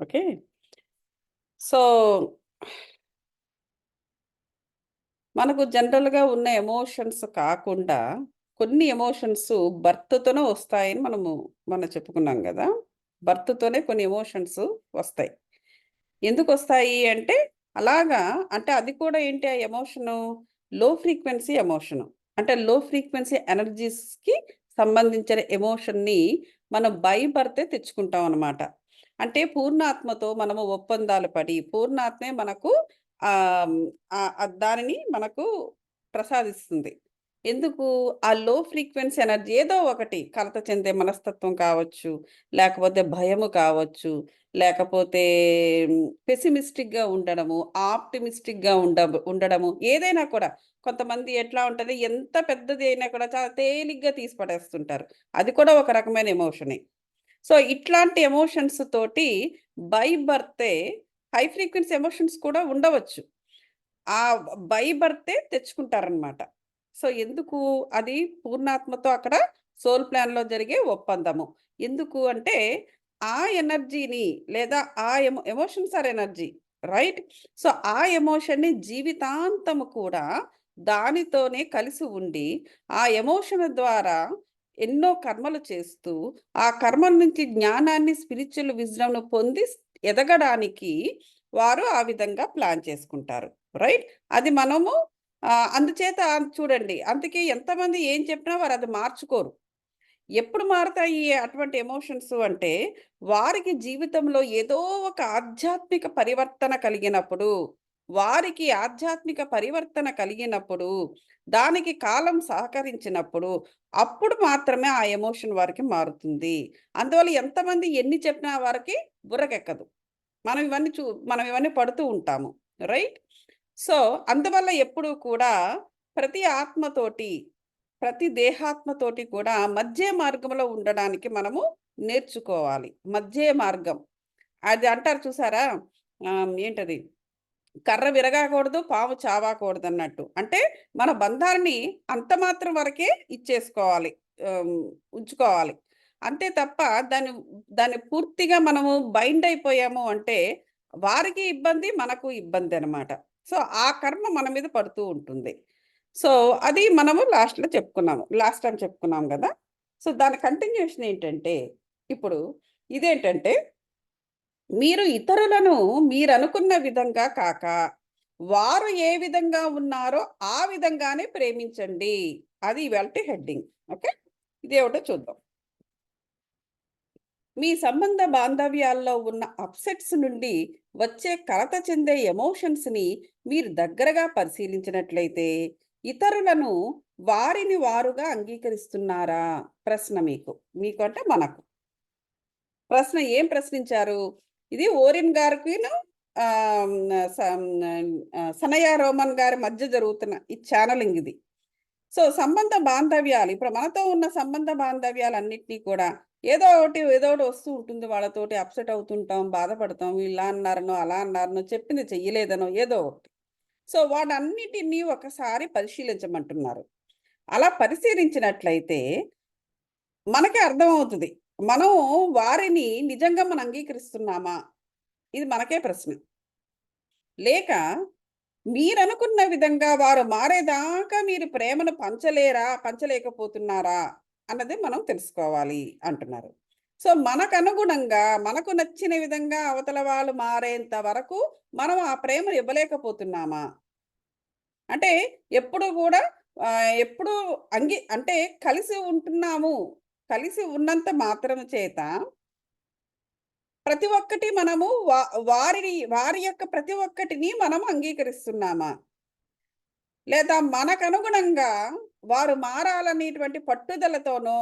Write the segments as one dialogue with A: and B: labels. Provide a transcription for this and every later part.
A: Okay. So, మనకు జనరల్‌గా ఉన్న ఎమోషన్స్ కాకుండా, కొన్ని ఎమోషన్స్ బర్త్‌తోనే వస్తాయని మనం చెప్పుకున్నాం గదా! బర్త్‌తోనే కొన్ని ఎమోషన్స్ వస్తాయి. ఎందుకొస్తాయి అంటే, అలాగా అంటే అది కూడా ఏంటి ఆ ఎమోషను? లో ఫ్రీక్వెన్సీ ఎమోషను. అంటే లో ఫ్రీక్వెన్సీ ఎనర్జీస్‌కి సంబంధించిన ఎమోషన్‌ని మనం బై బర్తే తెచ్చుకుంటాం అనమాట. అంటే పూర్ణాత్మతో మనము ఒప్పందాలు పడి, పూర్ణాత్మే మనకు ఆహ్, హ్మ్, దానిని మనకు ప్రసాదిస్తుంది. ఎందుకు? ఆ లో ఫ్రీక్వెన్సీ ఎనర్జీ ఏదో ఒకటి కలత చెందే మనస్తత్వం కావచ్చు, లేకపోతే భయము కావచ్చు, లేకపోతే పెసిమిస్టిక్‌గా ఉండడము, ఆప్టిమిస్టిక్‌గా ఉండడము ఏదైనా కూడా. కొంతమంది ఎట్లా ఉంటది ఎంత పెద్దది అయినా కూడా చాలా తేలిగ్గా తీసి పడేస్తుంటారు. అది కూడా ఒక రకమైన ఎమోషనే. సో, ఇట్లాంటి ఎమోషన్స్ తోటి బై బర్తే హై ఫ్రీక్వెన్సీ ఎమోషన్స్ కూడా ఉండవచ్చు. ఆ బై బర్తే తెచ్చుకుంటారనమాట. సో, ఎందుకు? అది పూర్ణాత్మతో అక్కడ సోల్ ప్లాన్‌లో జరిగే ఒప్పందము. ఎందుకు అంటే, ఆ ఎనర్జీని లేదా ఆ emotions or energy right? So, ఆ ఎమోషన్‌ని జీవితాంతము కూడా దానితోనే కలిసి ఉండి, ఆ ఎమోషన్ ద్వారా ఎన్నో కర్మలు చేస్తూ, ఆ కర్మల నుంచి జ్ఞానాన్ని, స్పిరిచ్యువల్ విజ్డమ్‌ను పొంది ఎదగడానికి వారు ఆ విధంగా ప్లాన్ చేసుకుంటారు. రైట్? అది మనము అందుచేత చూడండి. అందుకే ఎంతమంది ఏం చెప్పినా వారది మార్చుకోరు. ఎప్పుడు మారతాయి అటువంటి ఎమోషన్స్ అంటే, వారికి జీవితంలో ఏదో ఒక ఆధ్యాత్మిక పరివర్తన కలిగినప్పుడు, వారికి ఆధ్యాత్మిక పరివర్తన కలిగినప్పుడు, దానికి కాలం సహకరించినప్పుడు, అప్పుడు మాత్రమే ఆ ఎమోషన్ వారికి మారుతుంది. అందువల్ల ఎంతమంది ఎన్ని చెప్పినా వారికి బుర్రకెక్కదు. మనం ఇవన్నీ చూ మనం ఇవన్నీ పడుతూ ఉంటాము. రైట్? సో, అందువల్ల ఎప్పుడూ కూడా ప్రతి ఆత్మతోటి, ప్రతి దేహాత్మతోటి కూడా మధ్య మార్గంలో ఉండడానికి మనము నేర్చుకోవాలి. మధ్యే మార్గం. అది అంటారు చూసారా? ఏంటది? కర్ర విరగకూడదు, పాము చావకూడదన్నట్టు. అంటే మన బంధాన్ని అంత మాత్రం వరకే ఇచ్చేసుకోవాలి. ఆహ్, ఉంచుకోవాలి. అంతే తప్ప దాన్ని దాన్ని పూర్తిగా మనము బైండ్ అయిపోయాము అంటే, వారికి ఇబ్బంది, మనకు ఇబ్బందనమాట. సో, ఆ కర్మ మన మీద పడుతూ ఉంటుంది. సో, అది మనము లాస్ట్‌లో చెప్పుకున్నాము. లాస్ట్ టైమ్ చెప్పుకున్నాం గదా! సో, దాని కంటిన్యూషన్ ఏంటంటే, ఇప్పుడు ఇదేంటంటే మీరు ఇతరులను మీరనుకున్న విధంగా కాక, వారు ఏ విధంగా ఉన్నారో ఆ విధంగానే ప్రేమించండి. అది ఇవాల్టి హెడ్డింగ్. ఓకే. ఇదేమిటో చూద్దాం. మీ సంబంధ బాంధవ్యాల్లో ఉన్న అప్సెట్స్ నుండి వచ్చే కలత చెందే ఎమోషన్స్‌ని మీరు దగ్గరగా పరిశీలించినట్లయితే, ఇతరులను వారిని వారుగా అంగీకరిస్తున్నారా? ప్రశ్న మీకు. మీకు అంటే మనకు. ప్రశ్న ఏం ప్రశ్నించారు? ఇది ఓరిన్ గారికిను ఆహ్, సనయ రోమన్ గారి మధ్య జరుగుతున్న ఈ ఛానెలింగ్ ఇది. సో, సంబంధ బాంధవ్యాలు ఇప్పుడు మనతో ఉన్న సంబంధ బాంధవ్యాలన్నిటిని కూడా ఏదో ఒకటి వస్తూ ఉంటుంది. వాళ్ళతోటి అప్‌సెట్ అవుతుంటాం, బాధపడతాం. ఇలా అన్నారనో, అలా అన్నారనో, చెప్పింది చెయ్యలేదనో ఏదో ఒకటి. సో, వాటన్నిటిని ఒకసారి పరిశీలించమంటున్నారు. అలా పరిశీలించినట్లయితే మనకే అర్థమవుతది. మనం వారిని నిజంగా మనం అంగీకరిస్తున్నామా? ఇది మనకే ప్రశ్న. లేక మీరనుకున్న విధంగా వారు మారేదాకా మీరు ప్రేమను పంచలేకపోతున్నారా? అన్నది మనం తెలుసుకోవాలి అంటున్నారు. సో, మనకనుగుణంగా, మనకు నచ్చిన విధంగా అవతల వాళ్ళు మారేంత వరకు మనం ఆ ప్రేమను ఇవ్వలేకపోతున్నామా? అంటే ఎప్పుడు గూడా ఎప్పుడూ అంటే కలిసి ఉంటున్నాము. కలిసి ఉన్నంత మాత్రం చేత ప్రతి ఒక్కటి మనము వారి యొక్క ప్రతి ఒక్కటిని మనం అంగీకరిస్తున్నామా? లేదా మనకనుగుణంగా వారు మారాలనేటువంటి పట్టుదలతోనో,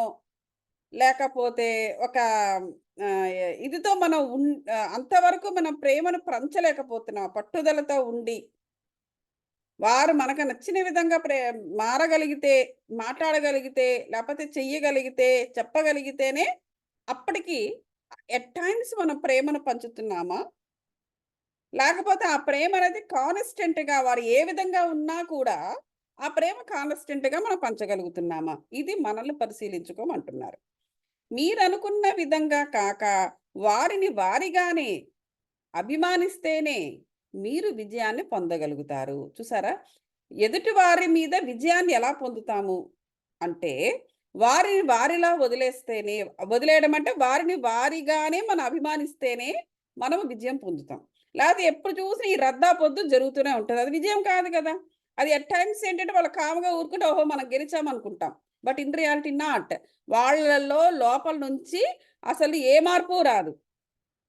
A: లేకపోతే ఒక ఇదితో మనం అంతవరకు మనం ప్రేమను పంచలేకపోతున్నాం. పట్టుదలతో ఉండి వారు మనకు నచ్చిన విధంగా మారగలిగితే, మాట్లాడగలిగితే, లేపోతే చెయ్యగలిగితే, చెప్పగలిగితేనే అప్పటికి ఎట్ టైమ్స్ మనం ప్రేమను పంచుతున్నామా? లేకపోతే ఆ ప్రేమనేది కాన్‌స్టెంట్‌గా వారు ఏ విధంగా ఉన్నా కూడా, ఆ ప్రేమ కాన్‌స్టెంట్‌గా మనం పంచగలుగుతున్నామా? ఇది మనల్ని పరిశీలించుకోమంటున్నారు. మీరనుకున్న విధంగా కాక, వారిని వారిగానే అభిమానిస్తేనే మీరు విజయాన్ని పొందగలుగుతారు. చూసారా? ఎదుటి వారి మీద విజయాన్ని ఎలా పొందుతాము అంటే, వారిని వారిలా వదిలేస్తేనే, వదిలేయడం అంటే వారిని వారిగానే మనం అభిమానిస్తేనే మనం విజయం పొందుతాం. లేకపోతే ఎప్పుడు చూసినా ఈ రద్దాపొద్దు జరుగుతూనే ఉంటది. అది విజయం కాదు కదా! అది ఎట్ టైమ్స్ ఏంటంటే వాళ్ళు కామ్‌గా ఊరుకుంటే ఓహో! మనం గెలిచామనుకుంటాం. But in reality not. వాళ్ళలో లోపల నుంచి అసలు ఏ మార్పు రాదు.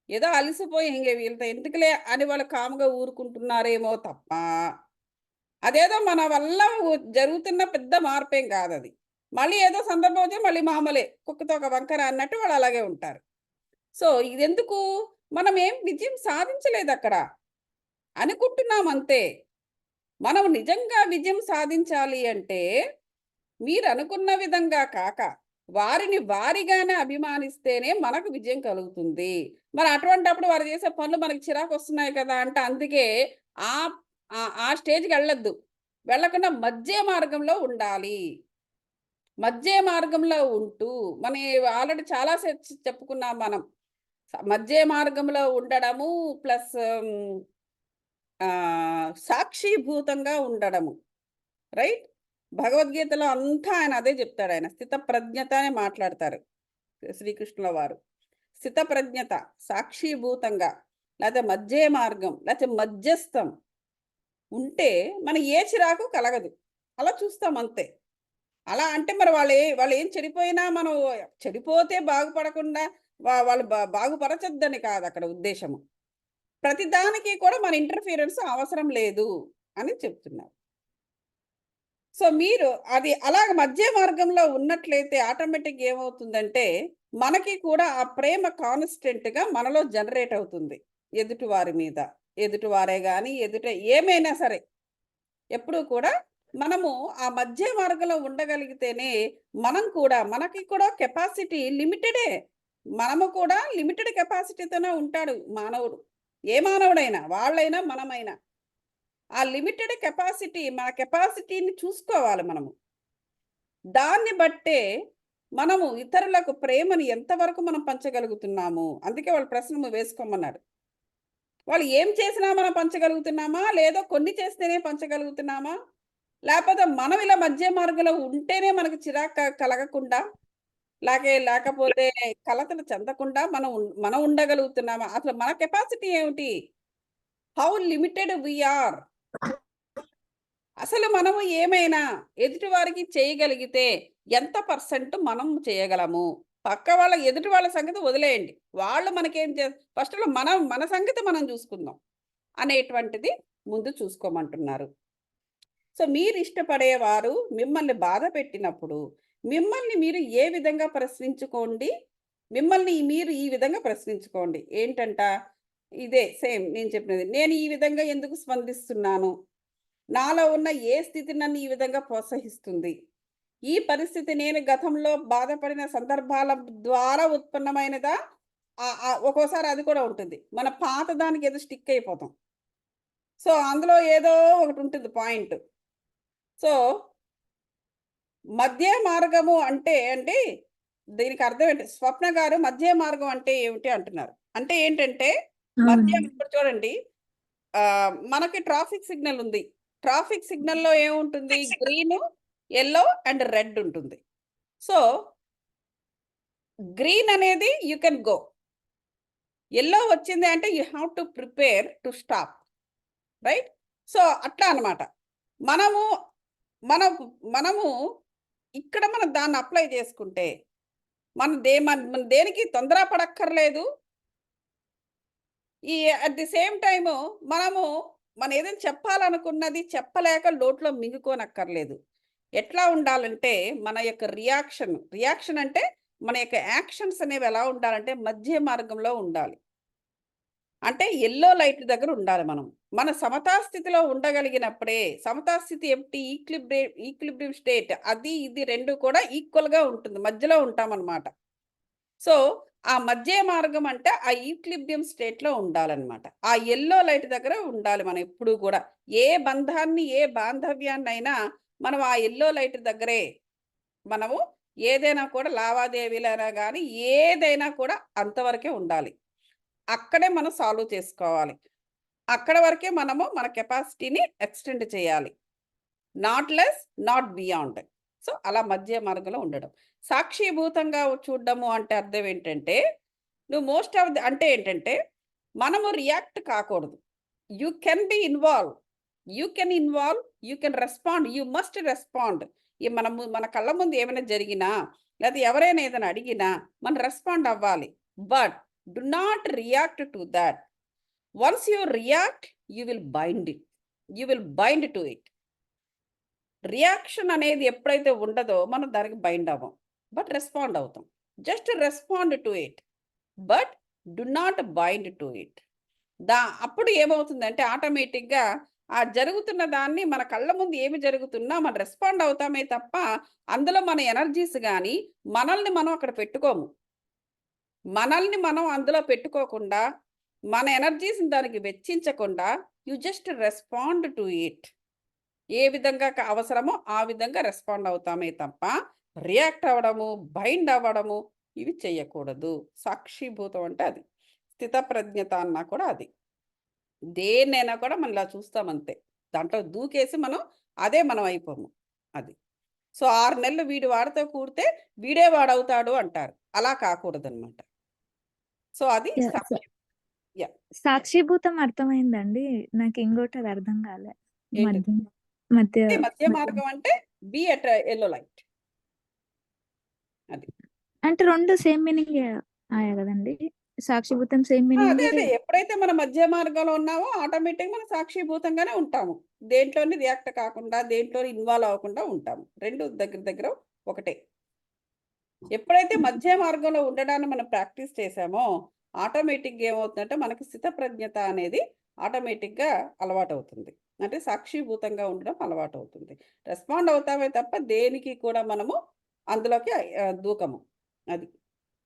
A: ఏదో అలిసిపోయి ఇంగ వీళ్ళతో ఎందుకులే అని వాళ్ళు కామ్‌గా ఊరుకుంటున్నారేమో తప్ప, అదేదో మన వల్ల జరుగుతున్న పెద్ద మార్పేం కాదది. మళ్ళీ ఏదో సందర్భం వచ్చి మళ్ళీ మామూలే. కుక్కతో ఒక వంకర అన్నట్టు వాళ్ళు అలాగే ఉంటారు. సో, ఇదెందుకు? మనమేం విజయం సాధించలేదక్కడ. అనుకుంటున్నాం అంతే. మనం నిజంగా విజయం సాధించాలి అంటే, మీరనుకున్న విధంగా కాక, వారిని వారిగానే అభిమానిస్తేనే మనకు విజయం కలుగుతుంది. మరి అటువంటప్పుడు వారు చేసే పనులు మనకి చిరాకొస్తున్నాయి కదా! అంటే అందుకే ఆహ్, ఆ స్టేజ్‌కెళ్ళొద్దు. వెళ్ళకుండా మధ్య మార్గంలో ఉండాలి. మధ్య మార్గంలో ఉంటూ, మనం ఆల్రెడీ చాలా చెప్పుకున్నాం మనం. మధ్య మార్గంలో ఉండడము ప్లస్ సాక్షిభూతంగా ఉండడము. రైట్? భగవద్గీతలో అంతా ఆయన అదే చెప్తాడాయన. స్థితప్రజ్ఞత అని మాట్లాడతారు శ్రీకృష్ణుల వారు. స్థితప్రజ్ఞత, సాక్షిభూతంగా, లేతే మధ్య మార్గం, లేతే మధ్యస్థం ఉంటే మన ఏ చిరాకు కలగదు. అలా చూస్తాం అంతే. అలా అంటే మరి వాళ్ళేం చెడిపోయినా మనం చెడిపోతే బాగుపడకుండా వాళ్ళు బాగుపరచొద్దని కాదక్కడ ఉద్దేశము. ప్రతి దానికి కూడా మన ఇంటర్‌ఫియరెన్స్ అవసరం లేదు అని చెప్తున్నారు. సో, మీరు అది అలాగ మధ్య మార్గంలో ఉన్నట్లయితే ఆటోమేటిక్‌గా ఏమవుతుందంటే, మనకి కూడా ఆ ప్రేమ కాన్స్టెంట్‌గా మనలో జనరేట్ అవుతుంది. ఎదుటి వారి మీద. ఎదుటి వారే గాని, ఏమైనా సరే. ఎప్పుడూ కూడా మనము ఆ మధ్య మార్గంలో ఉండగలిగితేనే, మనం కూడా మనకి కూడా కెపాసిటీ లిమిటెడే. మనము కూడా లిమిటెడ్ కెపాసిటీతోనే ఉంటాడు మానవుడు. ఏ మానవుడైనా, వాళ్ళైనా, మనమైనా. ఆ లిమిటెడ్ కెపాసిటీ మన కెపాసిటీని చూసుకోవాలి మనము. దాన్ని బట్టే మనము ఇతరులకు ప్రేమను ఎంతవరకు మనం పంచగలుగుతున్నాము. అందుకే వాళ్ళు ప్రశ్న వేసుకోమన్నాడు. వాళ్ళు ఏం చేసినా మనం పంచగలుగుతున్నామా? లేదో కొన్ని చేస్తేనే పంచగలుగుతున్నామా? లేపోతే మనం ఇలా మధ్య మార్గంలో ఉంటేనే మనకు చిరాకు కలగకుండా, లేకపోతే కలతలు చెందకుండా మనం ఉండగలుగుతున్నామా? అసలు మన కెపాసిటీ ఏమిటి? How limited we are. అసలు మనము ఏమైనా ఎదుటి వారికి చేయగలిగితే ఎంత పర్సెంట్ మనం చేయగలము? ఎదుటి వాళ్ళ సంగతి వదిలేయండి. వాళ్ళు మనకేం ఫస్ట్‌లో మన సంగతి మనం చూసుకుందాం అనేటువంటిది ముందు చూసుకోమంటున్నారు. సో, మీరిష్టపడేవారు మిమ్మల్ని బాధ పెట్టినప్పుడు, మిమ్మల్ని మీరు ఏ విధంగా ప్రశ్నించుకోండి. మిమ్మల్ని మీరు ఈ విధంగా ప్రశ్నించుకోండి. ఏంటంట? ఇదే సేమ్ నేను చెప్పినది. నేను ఈ విధంగా ఎందుకు స్పందిస్తున్నాను? నాలో ఉన్న ఏ స్థితి నన్ను ఈ విధంగా ప్రోత్సహిస్తుంది? ఈ పరిస్థితి నేను గతంలో బాధపడిన సందర్భాల ద్వారా ఉత్పన్నమైనదా? ఒక్కోసారి అది కూడా ఉంటుంది. మన పాత దానికి ఏదో స్టిక్ అయిపోతాం. సో, అందులో ఏదో ఒకటుంటుంది పాయింట్. సో, మధ్య మార్గము అంటే అండి, దీనికి అర్థం ఏంటి? స్వప్న గారు మధ్య మార్గం అంటే ఏమిటి అంటున్నారు. అంటే ఏంటంటే,
B: అవునండి.
A: ఇప్పుడు చూడండి మనకి ట్రాఫిక్ సిగ్నల్ ఉంది. ట్రాఫిక్ సిగ్నల్‌లో ఏముంటుంది? గ్రీను, యెల్లో అండ్ రెడ్ ఉంటుంది. సో, గ్రీన్ అనేది యూ కెన్ గో. యెల్లో వచ్చింది అంటే you have to prepare to stop. Right? So, అట్లా అన్నమాట. మనము మనకు మనము ఇక్కడ మనం దాన్ని అప్లై చేసుకుంటే, మనం దేనికి తొందర పడక్కర్లేదు. అట్ ది సేమ్ టైము మనము మనం ఏదైనా చెప్పాలనుకున్నది చెప్పలేక నోట్లో మింగుకోనక్కర్లేదు. ఎట్లా ఉండాలంటే మన యొక్క రియాక్షన్ అంటే మన యొక్క యాక్షన్స్ అనేవి ఎలా ఉండాలంటే మధ్య మార్గంలో ఉండాలి. అంటే యెల్లో లైట్ దగ్గర ఉండాలి మనం. మన సమతా స్థితిలో ఉండగలిగినప్పుడే సమతా స్థితి ఏమిటి? ఈక్విలిబ్రియం స్టేట్ అది ఇది 2 కూడా ఈక్వల్‌గా ఉంటుంది. మధ్యలో ఉంటామనమాట. సో, ఆ మధ్య మార్గం అంటే ఆ ఈక్విలిబ్రియం స్టేట్‌లో ఉండాలనమాట. ఆ యెల్లో లైట్ దగ్గర ఉండాలి మనం ఎప్పుడూ కూడా. ఏ బంధాన్ని, ఏ బాంధవ్యాన్నైనా మనం ఆ యెల్లో లైట్ దగ్గరే మనము ఏదైనా కూడా లావాదేవీలైనా గాని, ఏదైనా కూడా అంతవరకే ఉండాలి. అక్కడే మనం సాల్వ్ చేసుకోవాలి. అక్కడ వరకే మనము మన కెపాసిటీని ఎక్స్టెండ్ చేయాలి. Not less, not beyond. So, అలా మధ్య మార్గంలో ఉండడం. సాక్షిభూతంగా చూడడము అంటే అర్థం ఏంటంటే, నువ్వు మోస్ట్ ఆఫ్ ది అంటే ఏంటంటే, మనము రియాక్ట్ కాకూడదు. You can be involve. You can involve, you can respond. You must respond. మన కళ్ళ ముందు ఏమైనా జరిగినా, లేతే ఎవరైనా ఏదైనా అడిగినా, మనం రెస్పాండ్ అవ్వాలి. But do not react to thought. Once you react, you will bind it. You will bind to it. Reaction అనేది ఎప్పుడైతే ఉండదో మనం దానికి బైండ్ అవ్వం. బట్ రెస్పాండ్ అవుతాం. Just respond to it. But do not bind to it. అప్పుడు ఏమవుతుందంటే ఆటోమేటిక్‌గా ఆ జరుగుతున్న దాన్ని మన కళ్ళ ముందు ఏమి జరుగుతున్నా మనం రెస్పాండ్ అవుతామే తప్ప, అందులో మన ఎనర్జీస్ గాని, మనల్ని మనం అక్కడ పెట్టుకోము. మనల్ని మనం అందులో పెట్టుకోకుండా, మన ఎనర్జీస్‌ని దానికి వెచ్చించకుండా, you just respond to it. ఏ విధంగా అవసరమో ఆ విధంగా రెస్పాండ్ అవుతామే తప్ప, రియాక్ట్ అవ్వడము, బైండ్ అవ్వడము ఇవి చెయ్యకూడదు. సాక్షిభూతం అంటే అది. స్థితప్రజ్ఞత అన్నా కూడా అది. దేన్నైనా కూడా మనం ఇలా చూస్తాం అంతే. దాంట్లో దూకేసి మనం అదే మనం అయిపోము. అది. సో, 6 నెలలు వీడు వాడితో కూడితే వీడే వాడవుతాడు అంటారు. అలా కాకూడదనమాట. సో, అది
B: యాహ్!
A: యాహ్!
B: సాక్షిభూతం అర్థమైందండి. నాకు ఇంకోటి అది అర్థం కాలే.
A: ఏంటది?
B: మధ్య మధ్య
A: అంటే మధ్య
B: మధ్య
A: మార్గం అంటే బీ ఎట్ యెల్లో లైట్. అది.
B: అంటే 2 సేమ్ మీనింగే ఆయా గదండీ! సాక్షిభూతం సేమ్
A: అదే.
B: మీనింగే.
A: అదే. ఎప్పుడైతే మనం మధ్య మార్గంలో ఉన్నామో ఆటోమేటిక్‌గా మనం సాక్షిభూతంగానే ఉంటాము. దేంట్లోని రియాక్ట్ కాకుండా, దేంట్లోని ఇన్వాల్వ్ అవ్వకుండా ఉంటాము. 2 దగ్గర దగ్గర ఒకటే. ఎప్పుడైతే మధ్య మార్గంలో ఉండడాన్ని మనం ప్రాక్టీస్ చేశామో, ఆటోమేటిక్‌గా ఏమవుతుందంటే మనకి స్థితప్రజ్ఞత అనేది ఆటోమేటిక్‌గా అలవాటవుతుంది. అంటే సాక్షిభూతంగా ఉండడం అలవాటవుతుంది. రెస్పాండ్ అవుతామే తప్ప దేనికి కూడా మనము అందులోకి దూకము. అది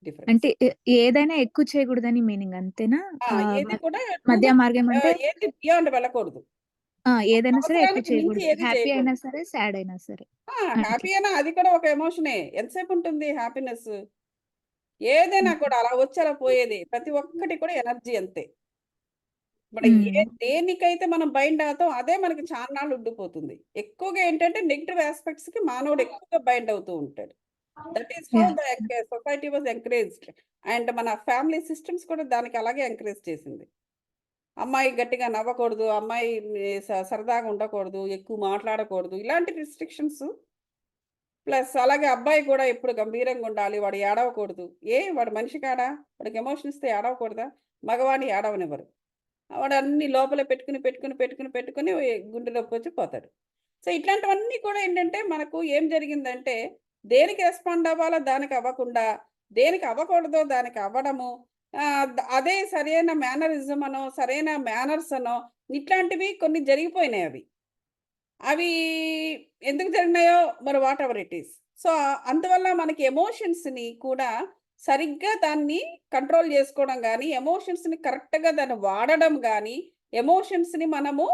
A: డిఫరెన్స్.
B: అంటే ఏదైనా ఎక్కువ చేయగూడదని మీనింగ్ అంతేనా?
A: ఏది కూడా టూ
B: మధ్య
A: మచ్
B: మార్గం అంటే
A: ఏది బియాండ్ వెళ్ళకూడదు.
B: ఏదైనా సరే ఎక్కువ
A: అవసరానికి మించి
B: చేయగూడదు.
A: ఏది
B: హ్యాపీ అయినా
A: చేయకూడదు.
B: సరే, సాడ్ అయినా సరే. అట్లా.
A: హ్యాపీ అయినా అది కూడా ఒక ఎమోషనే. ఎంతసేపు ఉంటుంది హ్యాపీనెస్? ఏదైనా
B: హ్మ్.
A: కూడా అలా వచ్చి అలా పోయేది. ప్రతి ఒక్కటి కూడా ఎనర్జీ అంతే. ఇప్పుడు
B: హ్మ్.
A: దేనికైతే మనం బైండ్ అవుతాం అదే మనకి చాన్నాళ్ళు ఉండిపోతుంది. ఎక్కువగా ఏంటంటే నెగెటివ్ యాస్పెక్ట్స్‌కి మానవుడు ఎక్కువగా బైండ్ అవుతూ ఉంటాడు. That is how
B: yeah!
A: Society was encouraged. And మన ఫ్యామిలీ సిస్టమ్స్ కూడా దానికి అలాగే ఎంకరేజ్ చేసింది. అమ్మాయి గట్టిగా నవ్వకూడదు, అమ్మాయి సరదాగా ఉండకూడదు, ఎక్కువ మాట్లాడకూడదు. ఇలాంటి రిస్ట్రిక్షన్స్ ప్లస్ అలాగే అబ్బాయి కూడా ఎప్పుడు గంభీరంగా ఉండాలి. వాడు ఏడవకూడదు. వాడు మనిషి కాడా? వాడికి ఎమోషన్ ఇస్తే ఏడవకూడదా? మగవాడిని ఏడవనివ్వరు. వాడు అన్నీ లోపలే పెట్టుకొని గుండె నొప్పొచ్చి పోతాడు. సో, ఇట్లాంటివన్నీ కూడా ఏంటంటే మనకు ఏం జరిగిందంటే దేనికి రెస్పాండ్ అవ్వాలో దానికి అవ్వకుండా, దేనికి అవ్వకూడదో దానికి అవ్వడము. అదే సరైన మేనరిజం అనో, సరైన మేనర్స్ అనో ఇట్లాంటివి కొన్ని జరిగిపోయినాయి అవి. అవి ఎందుకు జరిగినాయో మరి what ever it is. So, అందువల్ల మనకి ఎమోషన్స్‌ని కూడా సరిగ్గా దాన్ని కంట్రోల్ జేసుకోవడం గానీ, ఎమోషన్స్‌ని కరెక్ట్‌గా దాన్ని వాడడం గానీ, ఎమోషన్స్‌ని మనము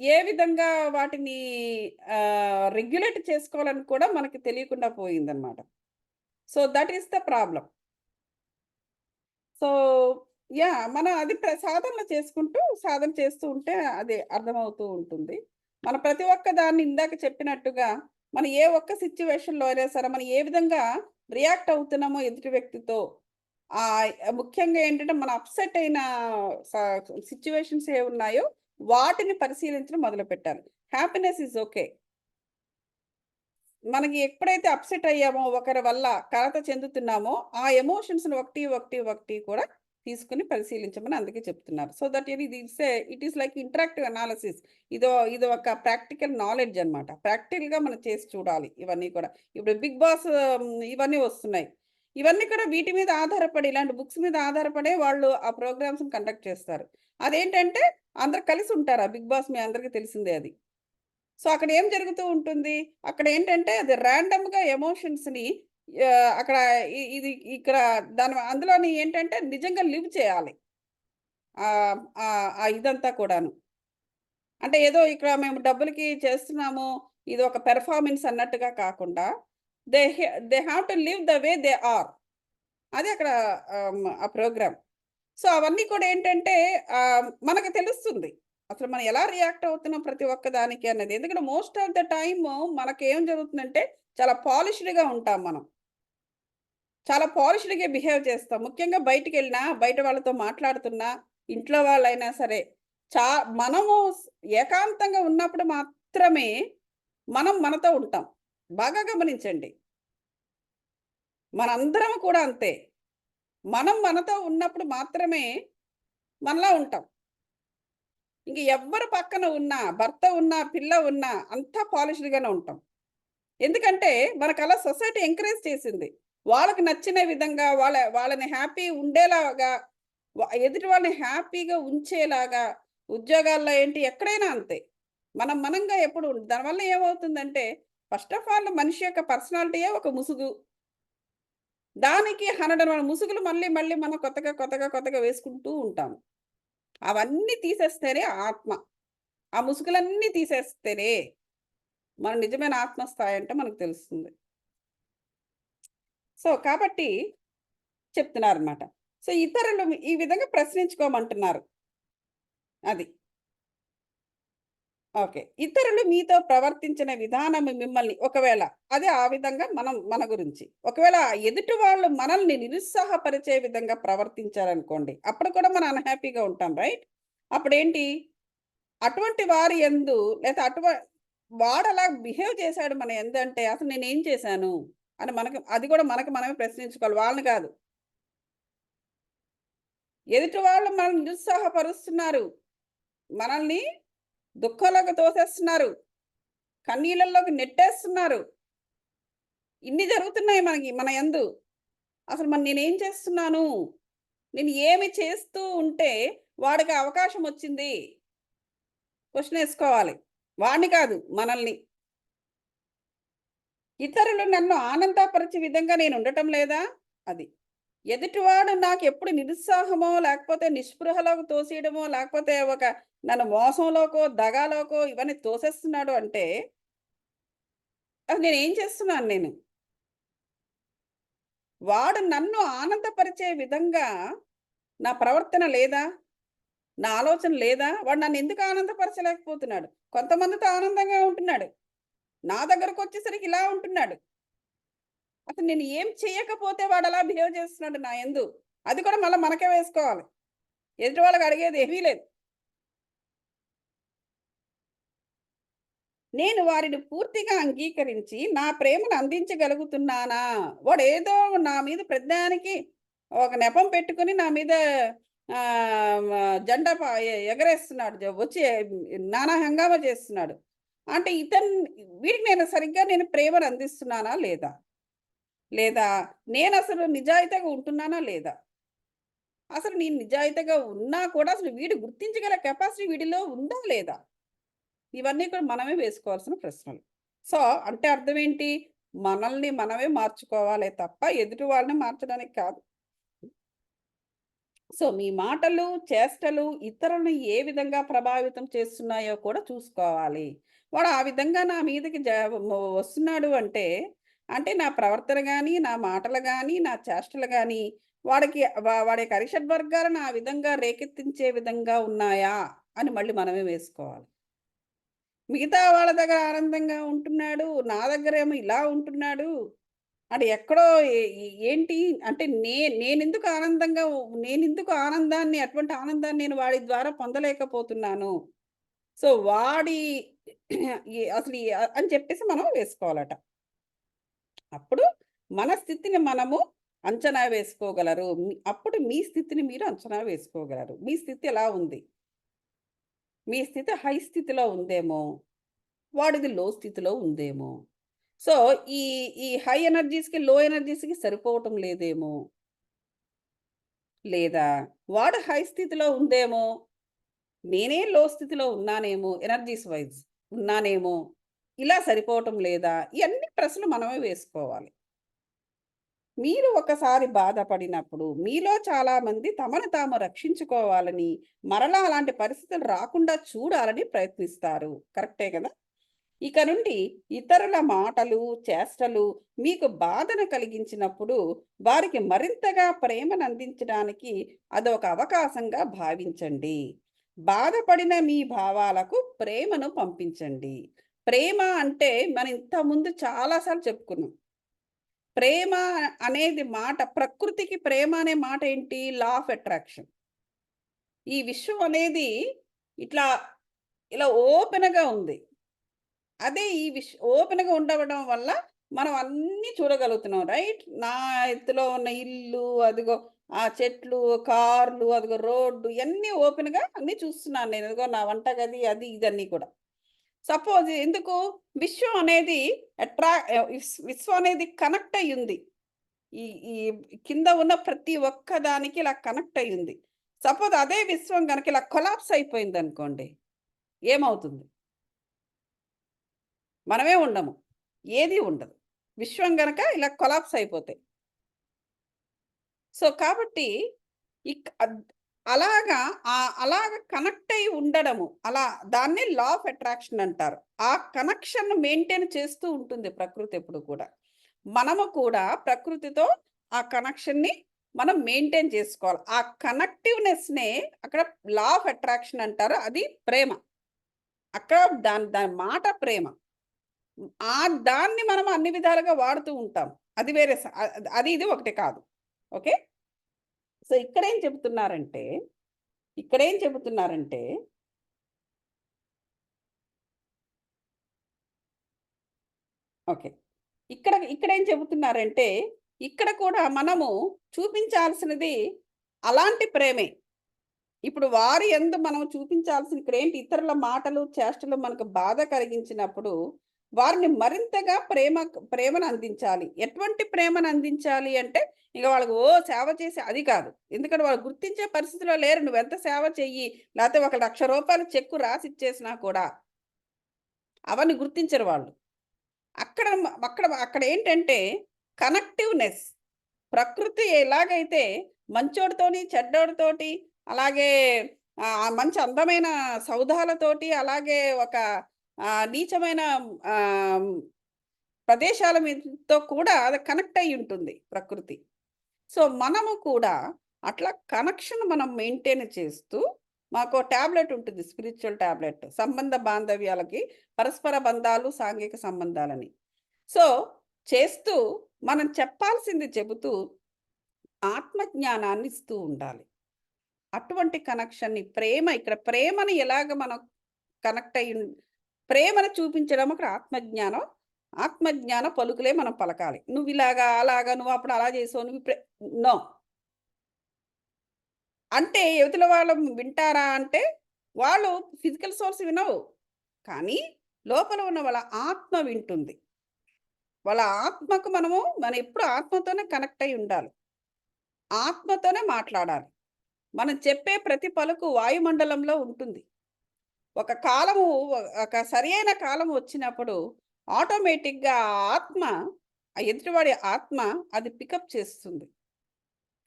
A: ఏ విధంగా వాటిని రెగ్యులేట్ చేసుకోవాలని కూడా మనకి తెలియకుండా పోయిందనమాట. So, that is the problem. So, మనం అది సాధనలు చేసుకుంటూ, సాధన చేస్తూ ఉంటే అది అర్థమవుతూ ఉంటుంది. మన ప్రతి ఒక్క దాన్ని ఇందాక చెప్పినట్టుగా, మనం ఏ ఒక్క సిట్యుయేషన్‌లో అయినా సరే, మనం ఏ విధంగా రియాక్ట్ అవుతున్నామో ఎదుటి వ్యక్తితో, ముఖ్యంగా ఏంటంటే, మన అప్‌సెట్ అయిన స సిట్యుయేషన్స్ ఏవున్నాయో, వాటిని పరిశీలించడం మొదలుపెట్టాలి. Happiness is okay. మనకి ఎప్పుడైతే అప్‌సెట్ అయ్యామో ఒకరి వల్ల కలత చెందుతున్నామో, ఆ ఎమోషన్స్‌ని ఒకటి కూడా తీసుకొని పరిశీలించమని అందుకే చెప్తున్నారు. So that it is like interactive analysis. ఇది ఒక ప్రాక్టికల్ నాలెడ్జ్ అన్నమాట. ప్రాక్టికల్‌గా మనం చేసి చూడాలి ఇవన్నీ కూడా. ఇప్పుడు 'బిగ్ బాస్' ఇవన్నీ వస్తున్నాయి. ఇవన్నీ కూడా వీటి మీద ఆధారపడి ఇలాంటి బుక్స్ మీద ఆధారపడే వాళ్ళు ఆ ప్రోగ్రామ్స్‌ని కండక్ట్ చేస్తారు. అదేంటంటే అందరూ కలిసి ఉంటారు. ఆ 'బిగ్ బాస్' మీ అందరికీ తెలిసిందే అది. సో, అక్కడ ఏం జరుగుతూ ఉంటుంది? అక్కడేంటంటే అది రాండమ్‌గా ఎమోషన్స్‌ని అక్కడ ఇది ఇక్కడ అందులోని ఏంటంటే నిజంగా లివ్ చేయాలి. ఆహ్, ఆహ్, ఆ ఇదంతా కూడాను. అంటే ఏదో ఇక్కడ మేము డబ్బులకి చేస్తున్నాము. ఇదొక పెర్ఫార్మన్స్ అన్నట్టుగా కాకుండా they have to live the way they are. అది అక్కడ ఆ ప్రోగ్రామ్. సో అవన్నీ కూడా ఏంటంటే మనకు తెలుస్తుంది అసలు మనం ఎలా రియాక్ట్ అవుతున్నాం ప్రతి ఒక్క దానికి అన్నది. ఎందుకంటే మోస్ట్ ఆఫ్ ద టైమ్ మనకేం జరుగుతుందంటే చాలా పాలిష్డ్‌గా ఉంటాం మనం. చాలా పాలిష్డ్‌గా బిహేవ్ చేస్తాం. ముఖ్యంగా బయటికెళ్ళినా, బయట వాళ్ళతో మాట్లాడుతున్నా, ఇంట్లో వాళ్ళైనా సరే, చా మనము ఏకాంతంగా ఉన్నప్పుడు మాత్రమే మనం మనతో ఉంటాం. బాగా గమనించండి. మనందరం కూడా అంతే. మనం మనతో ఉన్నప్పుడు మాత్రమే మనలా ఉంటాం. ఇంక ఎవ్వరు పక్కన ఉన్నా, భర్త ఉన్నా, పిల్ల ఉన్నా అంతా పాలిష్డ్‌గానే ఉంటాం. ఎందుకంటే మనకలా సొసైటీ ఎంకరేజ్ చేసింది. వాళ్ళకి నచ్చిన విధంగా వాళ్ళని హ్యాపీ ఉండేలాగా ఎదుటి వాళ్ళని హ్యాపీగా ఉంచేలాగా ఉద్యోగాల్లో ఏంటి ఎక్కడైనా అంతే. మనంగా ఎప్పుడు దానివల్ల ఏమవుతుందంటే ఫస్ట్ ఆఫ్ ఆల్ మనిషి యొక్క పర్సనాలిటీయే ఒక ముసుగు. దానికి 101 ముసుగులు మళ్ళీ మళ్ళీ మనం కొత్తగా వేసుకుంటూ ఉంటాము. అవన్నీ తీసేస్తేనే ఆత్మ. ఆ ముసుగులన్నీ తీసేస్తేనే మన నిజమైన ఆత్మస్థాయి అంటే మనకు తెలుస్తుంది. సో, కాబట్టి చెప్తున్నారనమాట. సో, ఇతరులు ఈ విధంగా ప్రశ్నించుకోమంటున్నారు. అది. ఓకే. ఇతరులు మీతో ప్రవర్తించిన విధానం మిమ్మల్ని ఒకవేళ అదే ఆ విధంగా మన గురించి. ఒకవేళ ఎదుటి వాళ్ళు మనల్ని నిరుత్సాహపరిచే విధంగా ప్రవర్తించారనుకోండి. అప్పుడు కూడా మనం అన్‌హ్యాపీగా ఉంటాం. రైట్? అప్పుడేంటి? అటువంటి వారి యందు లేతే వాడలా బిహేవ్ చేశాడు మన యందు అంటే అసలు నేనేం చేశాను? అని అది కూడా మనకు మనమే ప్రశ్నించుకోవాలి. వాళ్ళని కాదు. ఎదుటి వాళ్ళు మనల్ని నిరుత్సాహపరుస్తున్నారు. మనల్ని దుఃఖంలోకి తోసేస్తున్నారు. కన్నీళ్ళలోకి నెట్టేస్తున్నారు. ఇన్ని జరుగుతున్నాయి మన యందు. అసలు మరి నేనేం చేస్తున్నాను? నేను ఏమి చేస్తూ ఉంటే వాడికి అవకాశం వచ్చింది? క్వెషన్ ఏసుకోవాలి. వాడిని కాదు మనల్ని. ఇతరులు నన్ను ఆనందపరిచే విధంగా నేను ఉండటం లేదా? అది. ఎదుటివాడు నాకెప్పుడు నిరుత్సాహమో, లేకపోతే నిస్పృహలోకి తోసేయడమో, లేకపోతే నన్ను మోసంలోకో, దగాలోకో ఇవన్నీ తోసేస్తున్నాడు అంటే, అసలు నేనేం చేస్తున్నాను నేను? వాడు నన్ను ఆనందపరిచే విధంగా నా ప్రవర్తన లేదా? నా ఆలోచన లేదా? వాడు నన్నెందుకు ఆనందపరచలేకపోతున్నాడు? కొంతమందితో ఆనందంగా ఉంటున్నాడు. నా దగ్గరకొచ్చేసరికి ఇలా ఉంటున్నాడు. అసలు నేను ఏం చేయకపోతే వాడలా బిహేవ్ చేస్తున్నాడు నా యందు? అది కూడా మళ్ళా మనకే వేసుకోవాలి. ఎదుటి వాళ్ళకి అడిగేది ఏమీ లేదు. నేను వారిని పూర్తిగా అంగీకరించి నా ప్రేమను అందించగలుగుతున్నానా? వాడేదో నా మీద ప్రతిదానికి ఒక నెపం పెట్టుకొని నా మీద మ జెండా ఎగరేస్తున్నాడు. వచ్చి నానా హంగామా చేస్తున్నాడు. అంటే వీడికి నేను సరిగ్గా ప్రేమను అందిస్తున్నానా లేదా? లేదా నేనసలు నిజాయితీగా ఉంటున్నానా లేదా? అసలు నేను నిజాయితీగా ఉన్నా కూడా అసలు వీడు గుర్తించగల కెపాసిటీ వీడిలో ఉందా లేదా? ఇవన్నీ కూడా మనమే వేసుకోవాల్సిన ప్రశ్నలు. సో, అంటే అర్థమేంటి? మనల్ని మనమే మార్చుకోవాలే తప్ప ఎదుటి వాళ్ళని మార్చడానికి కాదు. సో, మీ మాటలు, చేష్టలు ఇతరులను ఏ విధంగా ప్రభావితం చేస్తున్నాయో కూడా చూసుకోవాలి. వాడు ఆ విధంగా నా మీదకి వస్తున్నాడు అంటే, అంటే నా ప్రవర్తన గాని, నా మాటలు గాని, నా చేష్టలు గాని వాడి యొక్క అరిషడ్ వర్గాలను ఆ విధంగా రేకెత్తించే విధంగా ఉన్నాయా? అని మళ్ళీ మనమే వేసుకోవాలి. మిగతా వాళ్ళ దగ్గర ఆనందంగా ఉంటున్నాడు. నా దగ్గరేమో ఇలా ఉంటున్నాడు. అది ఎక్కడో ఏంటి అంటే నేనెందుకు ఆనందాన్ని అటువంటి ఆనందాన్ని నేను వాడి ద్వారా పొందలేకపోతున్నాను. సో, వాడి అసలు అని చెప్పేసి మనం వేసుకోవాలట. అప్పుడు మన స్థితిని మనము అంచనా వేసుకోగలరు. అప్పుడు మీ స్థితిని మీరు అంచనా వేసుకోగలరు. మీ స్థితి ఎలా ఉంది? మీ స్థితి హై స్థితిలో ఉందేమో! వాడిది లో స్థితిలో ఉందేమో! సో, ఈ ఈ హై ఎనర్జీస్‌కి, లో ఎనర్జీస్‌కి సరిపోవటం లేదేమో! లేదా వాడు హై స్థితిలో ఉందేమో! నేనే లో స్థితిలో ఉన్నానేమో ఎనర్జీస్ వైస్ ఉన్నానేమో! ఇలా సరిపోవటం లేదా? ఇయన్నీ ప్రశ్నలు మనమే వేసుకోవాలి. మీరు ఒకసారి బాధపడినప్పుడు మీలో చాలామంది తమను తాము రక్షించుకోవాలని, మరలా అలాంటి పరిస్థితులు రాకుండా చూడాలని ప్రయత్నిస్తారు. కరెక్టే కదా! ఇక నుండి ఇతరుల మాటలు, చేష్టలు మీకు బాధను కలిగించినప్పుడు వారికి మరింతగా ప్రేమను అందించడానికి అదొక అవకాశంగా భావించండి. బాధపడిన మీ భావాలకు ప్రేమను పంపించండి. ప్రేమ అంటే మనం ఇంతకుముందు చాలాసార్లు చెప్పుకున్నాం. ప్రేమ అనేది మాట, ప్రకృతికి ప్రేమ అనే మాట ఏంటి? లా ఆఫ్ అట్రాక్షన్. ఈ విశ్వం అనేది ఇట్లా ఇలా ఓపెన్‌గా ఉంది. అదే ఈ ఓపెన్‌గా ఉండవడం వల్ల మనం అన్నీ చూడగలుగుతున్నాం. రైట్? నా ఎత్తులో ఉన్న ఇల్లు, అదిగో ఆ చెట్లు, కార్లు, అదిగో రోడ్డు ఇయన్నీ ఓపెన్‌గా అన్నీ చూస్తున్నాను నేను. ఇదిగో నా వంటగది అది ఇదన్నీ కూడా. సపోజ్ ఎందుకు? విశ్వం అనేది విశ్వం అనేది కనెక్ట్ అయ్యుంది. ఈ ఈ కింద ఉన్న ప్రతి ఒక్క దానికి ఇలా కనెక్ట్ అయ్యుంది. సపోజ్ అదే విశ్వం గనక ఇలా కొలాప్స్ అయిపోయిందనుకోండి. ఏమవుతుంది? మనమే ఉండము. ఏది ఉండదు. విశ్వం గనక ఇలా కొలాప్స్ అయిపోతాయి. సో, కాబట్టి అలాగా అలాగా కనెక్ట్ అయ్యి ఉండడము. అలా దాన్ని లా ఆఫ్ అట్రాక్షన్ అంటారు. ఆ కనెక్షన్ మెయింటైన్ చేస్తూ ఉంటుంది ప్రకృతి ఎప్పుడు కూడా. మనము కూడా ప్రకృతితో ఆ కనెక్షన్‌ని మనం మెయింటైన్ చేసుకోవాలి. ఆ కనెక్టివ్‌నెస్‌నే అక్కడ లా ఆఫ్ అట్రాక్షన్ అంటారు. అది ప్రేమ. అక్కడ దాని దాని మాట ప్రేమ. ఆ దాన్ని మనం అన్ని విధాలుగా వాడుతూ ఉంటాం. అది వేరే అది ఇది ఒకటి కాదు. ఓకే. సో, ఇక్కడేం చెబుతున్నారంటే ఓకే. ఇక్కడేం చెబుతున్నారంటే, ఇక్కడ కూడా మనము చూపించాల్సినది అలాంటి ప్రేమే. ఇప్పుడు వారి యందు మనం చూపించాల్సిన ఇక్కడేంటి ఇతరుల మాటలు, చేష్టలు మనకు బాధ కలిగించినప్పుడు, వారిని మరింతగా ప్రేమను అందించాలి. ఎటువంటి ప్రేమను అందించాలి అంటే, ఇక వాళ్ళకి సేవ చేసి అది కాదు. ఎందుకంటే వాళ్ళు గుర్తించే పరిస్థితిలో లేరు. నువ్వెంత సేవ చెయ్యి, లేతే ఒక రూ. 1,00,000 చెక్కు రాసిచ్చేసినా కూడా, అవన్నీ గుర్తించరు వాళ్ళు. అక్కడేంటంటే కనెక్టివ్‌నెస్. ప్రకృతి ఎలాగైతే మంచోడితోని, చెడ్డోడితోటి, అలాగే మంచి అందమైన సౌధాలతోటి, అలాగే ఒక నీచమైన ఆహ్, ప్రదేశాల మీదతో కూడా అది కనెక్ట్ అయ్యుంటుంది ప్రకృతి. సో, మనము కూడా అట్లా కనెక్షన్ మనం మెయింటైన్ చేస్తూ, మాకో టాబ్లెట్ ఉంటుంది. Spiritual tablet. సంబంధ బాంధవ్యాలకి పరస్పర బంధాలు, సాంఘిక సంబంధాలని. సో, చేస్తూ మనం చెప్పాల్సింది చెబుతూ ఆత్మ జ్ఞానాన్ని ఇస్తూ ఉండాలి. అటువంటి కనెక్షన్‌ని ఇక్కడ ప్రేమని ఎలాగ మనం కనెక్ట్ ప్రేమను చూపించడం అక్కడ ఆత్మజ్ఞానం. ఆత్మజ్ఞాన పలుకులే మనం పలకాలి. నువ్విలాగా, అలాగా, నువ్వప్పుడు అలా చేసావు. నో. అంటే ఎదుటిల వాళ్ళు వింటారా అంటే, వాళ్ళు ఫిజికల్ సోర్స్ వినవు. కానీ లోపల ఉన్న వాళ్ళ ఆత్మ వింటుంది. వాళ్ళ ఆత్మకు మనం ఎప్పుడు ఆత్మతోనే కనెక్ట్ అయ్యి ఉండాలి. ఆత్మతోనే మాట్లాడాలి. మనం చెప్పే ప్రతి పలుకు వాయుమండలంలో ఉంటుంది. ఒక కాలము ఒక సరియైన కాలం వచ్చినప్పుడు ఆటోమేటిక్‌గా ఆ ఎదుటివాడి ఆత్మ అది పికప్ చేస్తుంది.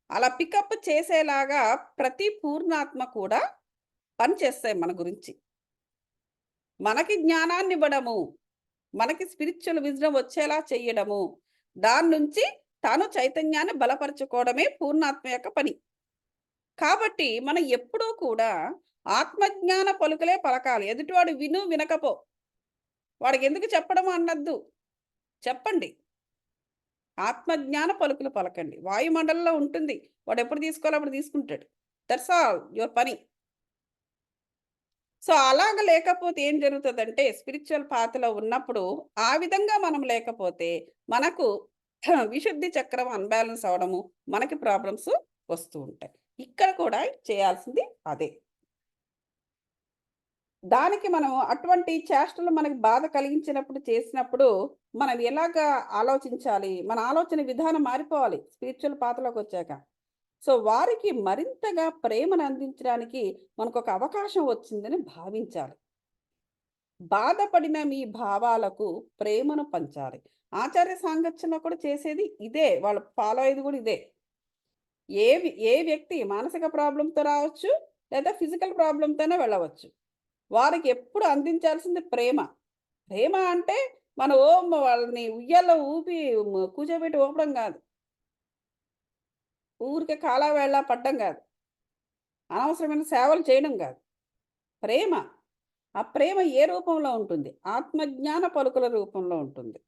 A: అలా పికప్ చేసేలాగా ప్రతి పూర్ణాత్మ కూడా పనిచేస్తాయి మన గురించి. మనకి జ్ఞానాన్నివ్వడము, మనకి స్పిరిచ్యువల్ విజ్డమ్ వచ్చేలా చెయ్యడము, దాని నుంచి తాను చైతన్యాన్ని బలపరుచుకోవడమే పూర్ణాత్మ యొక్క పని. కాబట్టి మనం ఎప్పుడూ కూడా ఆత్మజ్ఞాన పలుకులే పలకాలి. ఎదుటివాడు వినకపో. వాడికెందుకు చెప్పడం అనొద్దు. చెప్పండి. ఆత్మజ్ఞాన పలుకులు పలకండి. వాయుమండలంలో ఉంటుంది. వాడెప్పుడు తీసుకోవాలో అప్పుడు తీసుకుంటాడు. దట్స్ ఆల్ యువర్ పని. సో, అలాగ లేకపోతే ఏం జరుగుతదంటే స్పిరిచ్యువల్ పాత్‌లో ఉన్నప్పుడు ఆ విధంగా మనం లేకపోతే మనకు విశుద్ధి చక్రం అన్‌బాలన్స్ అవ్వడము, మనకి ప్రాబ్లమ్స్ వస్తూ ఉంటాయి. ఇక్కడ కూడా చేయాల్సింది అదే. దానికి మనం అటువంటి చేష్టలు మనకు బాధ కలిగించినప్పుడు చేసినప్పుడు మనం ఎలాగా ఆలోచించాలి? మన ఆలోచన విధానం మారిపోవాలి స్పిరిచ్యువల్ పాత్‌లోకొచ్చాక. సో, వారికి మరింతగా ప్రేమను అందించడానికి మనకొక అవకాశం వచ్చిందని భావించాలి. బాధపడిన మీ భావాలకు ప్రేమను పంచాలి. ఆచార్య సాంగత్యంలో కూడా చేసేది ఇదే. వాళ్ళు ఫాలో అయ్యేది కూడా ఇదే. ఏ వ్యక్తి మానసిక ప్రాబ్లమ్‌తో రావచ్చు, లేదా ఫిజికల్ ప్రాబ్లమ్‌తోనే వెళ్ళవచ్చు. వారికి ఎప్పుడు అందించాల్సింది ప్రేమ. ప్రేమ అంటే మన ఓం వాళ్ళని ఉయ్యాల్లో ఊపి కూర్చోబెట్టి ఊపడం కాదు. ఊరికే కాలా వేళా పడ్డం కాదు. అనవసరమైన సేవలు చేయడం కాదు. ప్రేమ. ఆ ప్రేమ ఏ రూపంలో ఉంటుంది? ఆత్మజ్ఞాన పలుకుల రూపంలో ఉంటుంది.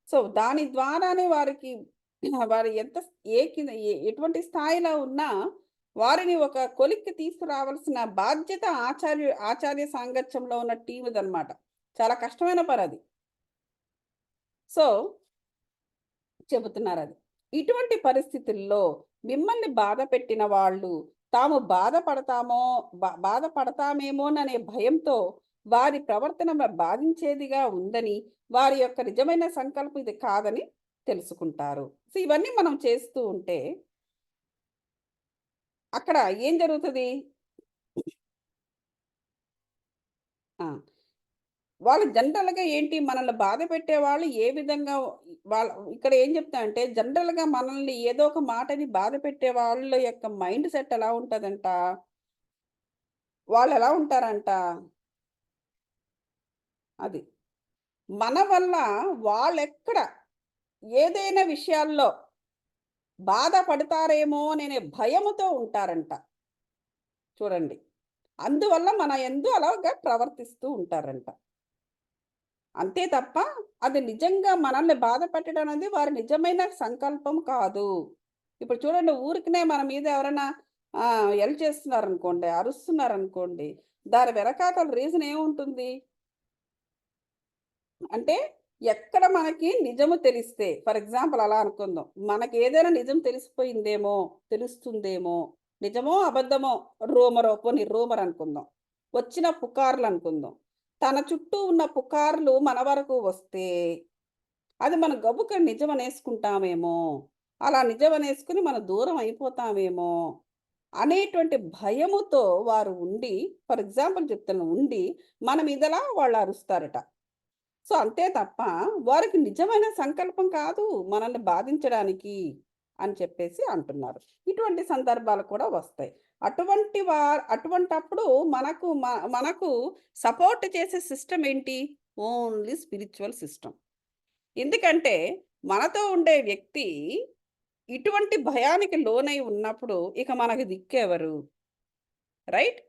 A: సో, దాని ద్వారానే వారికి వారు ఎంత ఎటువంటి స్థాయిలో ఉన్నా వారిని ఒక కొలిక్కి తీసుకురావాల్సిన బాధ్యత ఆచార్య సాంగత్యంలో ఉన్న టీముదనమాట. చాలా కష్టమైన పనది. సో, చెబుతున్నారది. ఇటువంటి పరిస్థితుల్లో మిమ్మల్ని బాధపెట్టిన వాళ్ళు తాము బాధపడతామేమోననే భయంతో వారి ప్రవర్తన బాధించేదిగా ఉందని, వారి యొక్క నిజమైన సంకల్పం ఇది కాదని తెలుసుకుంటారు. సో, ఇవన్నీ మనం చేస్తూ ఉంటే అక్కడ ఏం జరుగుతది? ఆ! వాళ్ళు జనరల్‌గా ఏంటి మనల్ని బాధపెట్టేవాళ్ళు ఏ విధంగా వాళ్ళ ఇక్కడ ఏం చెప్తానంటే జనరల్‌గా మనల్ని ఏదో ఒక మాటని బాధపెట్టే వాళ్ళ యొక్క మైండ్ సెట్ ఎలా ఉంటదంట? వాళ్ళెలా ఉంటారంట? అది. మన వల్ల వాళ్ళెక్కడ ఏదైనా విషయాల్లో బాధపడతారేమో అనే భయముతో ఉంటారంట. చూడండి. అందువల్ల మన యందు అలాగా ప్రవర్తిస్తూ ఉంటారంట. అంతే తప్ప అది నిజంగా మనల్ని బాధ పెట్టడం అనేది వారి నిజమైన సంకల్పం కాదు. ఇప్పుడు చూడండి ఊరికనే మన మీద ఎవరైనా ఎల్ చేస్తున్నారనుకోండి, అరుస్తున్నారనుకోండి, దాని వెనకాతల రీజన్ ఏముంటుంది? అంటే ఎక్కడ మనకి నిజము తెలిస్తే ఫర్ ఎగ్జాంపుల్ అలా అనుకుందాం. మనకేదైనా నిజం తెలిసిపోయిందేమో, తెలుస్తుందేమో, నిజమో, అబద్ధమో, పోనీ రూమర్ అనుకుందాం. వచ్చిన పుకార్లనుకుందాం. తన చుట్టూ ఉన్న పుకార్లు మన వరకు వస్తే, అది మనం గబుక్కన నిజమనేసుకుంటామేమో, అలా నిజమనేసుకొని మనం దూరం అయిపోతామేమో, అనేటువంటి భయముతో వారు ఉండి, ఫర్ ఎగ్జాంపుల్ చెప్తున్నా ఉండి, మన మీదలా వాళ్ళు అరుస్తారట. సో, అంతే తప్ప వారికి నిజమైన సంకల్పం కాదు మనల్ని బాధించడానికి అని చెప్పేసి అంటున్నారు. ఇటువంటి సందర్భాలు కూడా వస్తాయి. అటువంటప్పుడు మనకు సపోర్ట్ చేసే సిస్టమ్ ఏంటి? Only spiritual system. ఎందుకంటే మనతో ఉండే వ్యక్తి ఇటువంటి భయానికి లోనై ఉన్నప్పుడు ఇక మనకు దిక్కెవరు? రైట్?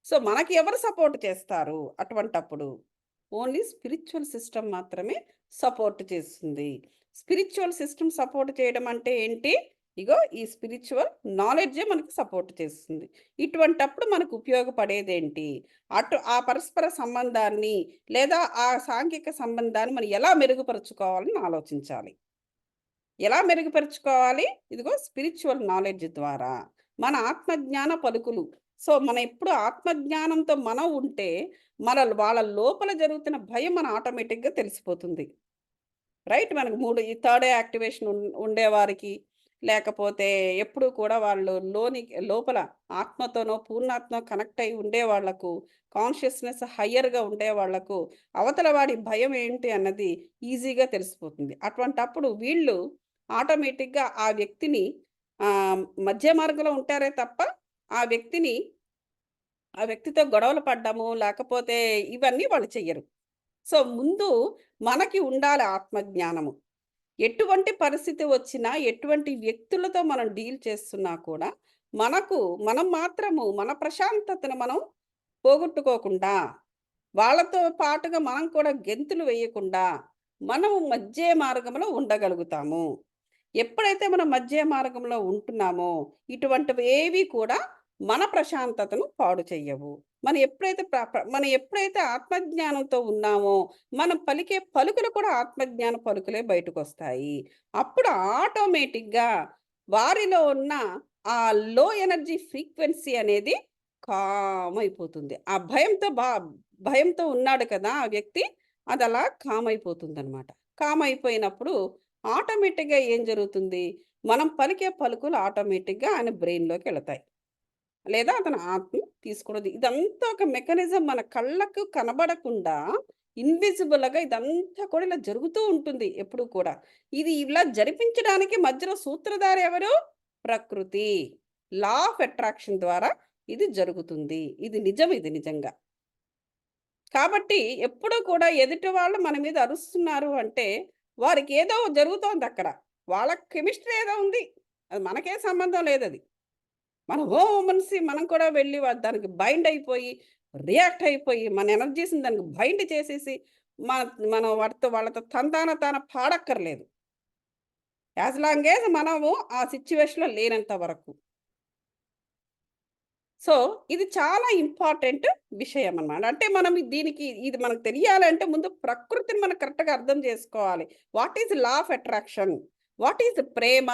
A: సో, మనకి ఎవరు సపోర్ట్ చేస్తారు అటువంటప్పుడు? ఓన్లీ స్పిరిచ్యువల్ సిస్టమ్ మాత్రమే సపోర్ట్ చేస్తుంది. స్పిరిచ్యువల్ సిస్టమ్ సపోర్ట్ చేయడం అంటే ఏంటి? ఇగో ఈ స్పిరిచ్యువల్ నాలెడ్జే మనకు సపోర్ట్ చేస్తుంది. ఇటువంటప్పుడు మనకు ఉపయోగపడేదేంటి? ఆ పరస్పర సంబంధాన్ని లేదా ఆ సాంఘిక సంబంధాన్ని మనం ఎలా మెరుగుపరుచుకోవాలని ఆలోచించాలి. ఎలా మెరుగుపరుచుకోవాలి? ఇదిగో స్పిరిచ్యువల్ నాలెడ్జ్ ద్వారా. మన ఆత్మజ్ఞాన పలుకులు. సో, మనం ఎప్పుడు ఆత్మజ్ఞానంతో మనం ఉంటే, వాళ్ళ లోపల జరుగుతున్న భయం మన ఆటోమేటిక్‌గా తెలిసిపోతుంది. రైట్? మనకు ఈ థర్డ్ ఐ యాక్టివేషన్ ఉండేవారికి, లేకపోతే ఎప్పుడూ కూడా వాళ్ళు లోపల ఆత్మతోనో, పూర్ణాత్మ కనెక్ట్ అయ్యి ఉండేవాళ్లకు, కాన్షియస్‌నెస్ హయ్యర్‌గా ఉండేవాళ్లకు, అవతల వాడి భయం ఏంటి అన్నది ఈజీగా తెలిసిపోతుంది. అటువంటప్పుడు వీళ్ళు ఆటోమేటిక్‌గా ఆ వ్యక్తిని మధ్య మార్గంలో ఉంటారే తప్ప, ఆ వ్యక్తిని ఆ వ్యక్తితో గొడవలు పడ్డము, లేకపోతే ఇవన్నీ వాళ్ళు చెయ్యరు. సో, ముందు మనకి ఉండాలి ఆత్మజ్ఞానము. ఎటువంటి పరిస్థితి వచ్చినా, ఎటువంటి వ్యక్తులతో మనం డీల్ చేస్తున్నా కూడా, మనం మాత్రము మన ప్రశాంతతను మనం పోగొట్టుకోకుండా, వాళ్ళతో పాటుగా మనం కూడా గెంతులు వేయకుండా, మనం మధ్య మార్గంలో ఉండగలుగుతాము. ఎప్పుడైతే మనం మధ్య మార్గంలో ఉంటున్నామో, ఇటువంటివేవి కూడా మన ప్రశాంతతను పాడు చెయ్యవు. మనం ఎప్పుడైతే ఆత్మజ్ఞానంతో ఉన్నామో, మనం పలికే పలుకులు కూడా ఆత్మజ్ఞాన పలుకులే బయటకొస్తాయి. అప్పుడు ఆటోమేటిక్‌గా వారిలో ఉన్న ఆ లో ఎనర్జీ ఫ్రీక్వెన్సీ అనేది కామ్ అయిపోతుంది. ఆ భయంతో ఉన్నాడు కదా! ఆ వ్యక్తి అదలా కామ్ అయిపోతుందనమాట. కామ్ అయిపోయినప్పుడు ఆటోమేటిక్‌గా ఏం జరుగుతుంది? మనం పలికే పలుకులు ఆటోమేటిక్‌గా ఆయన బ్రెయిన్‌లోకెళతాయి. లేదా అతని ఆత్మ తీసుకున్నది. ఇదంతా ఒక మెకానిజం మన కళ్ళకు కనబడకుండా ఇన్విజిబుల్‌గా ఇదంతా కూడా ఇలా జరుగుతూ ఉంటుంది ఎప్పుడు కూడా. ఇది ఇలా జరిపించడానికి మధ్యలో సూత్రధారి ఎవరు? ప్రకృతి. లా ఆఫ్ అట్రాక్షన్ ద్వారా ఇది జరుగుతుంది. ఇది నిజం ఇది నిజంగా. కాబట్టి ఎప్పుడూ కూడా ఎదుటి వాళ్ళు మన మీద అరుస్తున్నారు అంటే, వారికి ఏదో జరుగుతోంది అక్కడ. వాళ్ళ కెమిస్ట్రీ ఏదో ఉంది. అది మనకేం సంబంధం లేదది. మన మనసి మనం కూడా వెళ్ళి దానికి బైండ్ అయిపోయి, రియాక్ట్ అయిపోయి, మన ఎనర్జీస్‌ని దానికి బైండ్ చేసేసి, మన మనం వాళ్ళతో తంతాన పాడక్కర్లేదు. యాస్ లాంగ్ యాజ్ మనము ఆ సిట్యుయేషన్‌లో లేనంత వరకు. సో, ఇది చాలా ఇంపార్టెంట్ విషయం అన్నమాట. అంటే మనం దీనికి ఇది మనకు తెలియాలంటే ముందు ప్రకృతిని మనం కరెక్ట్‌గా అర్థం చేసుకోవాలి. What is law of attraction? What is ప్రేమ?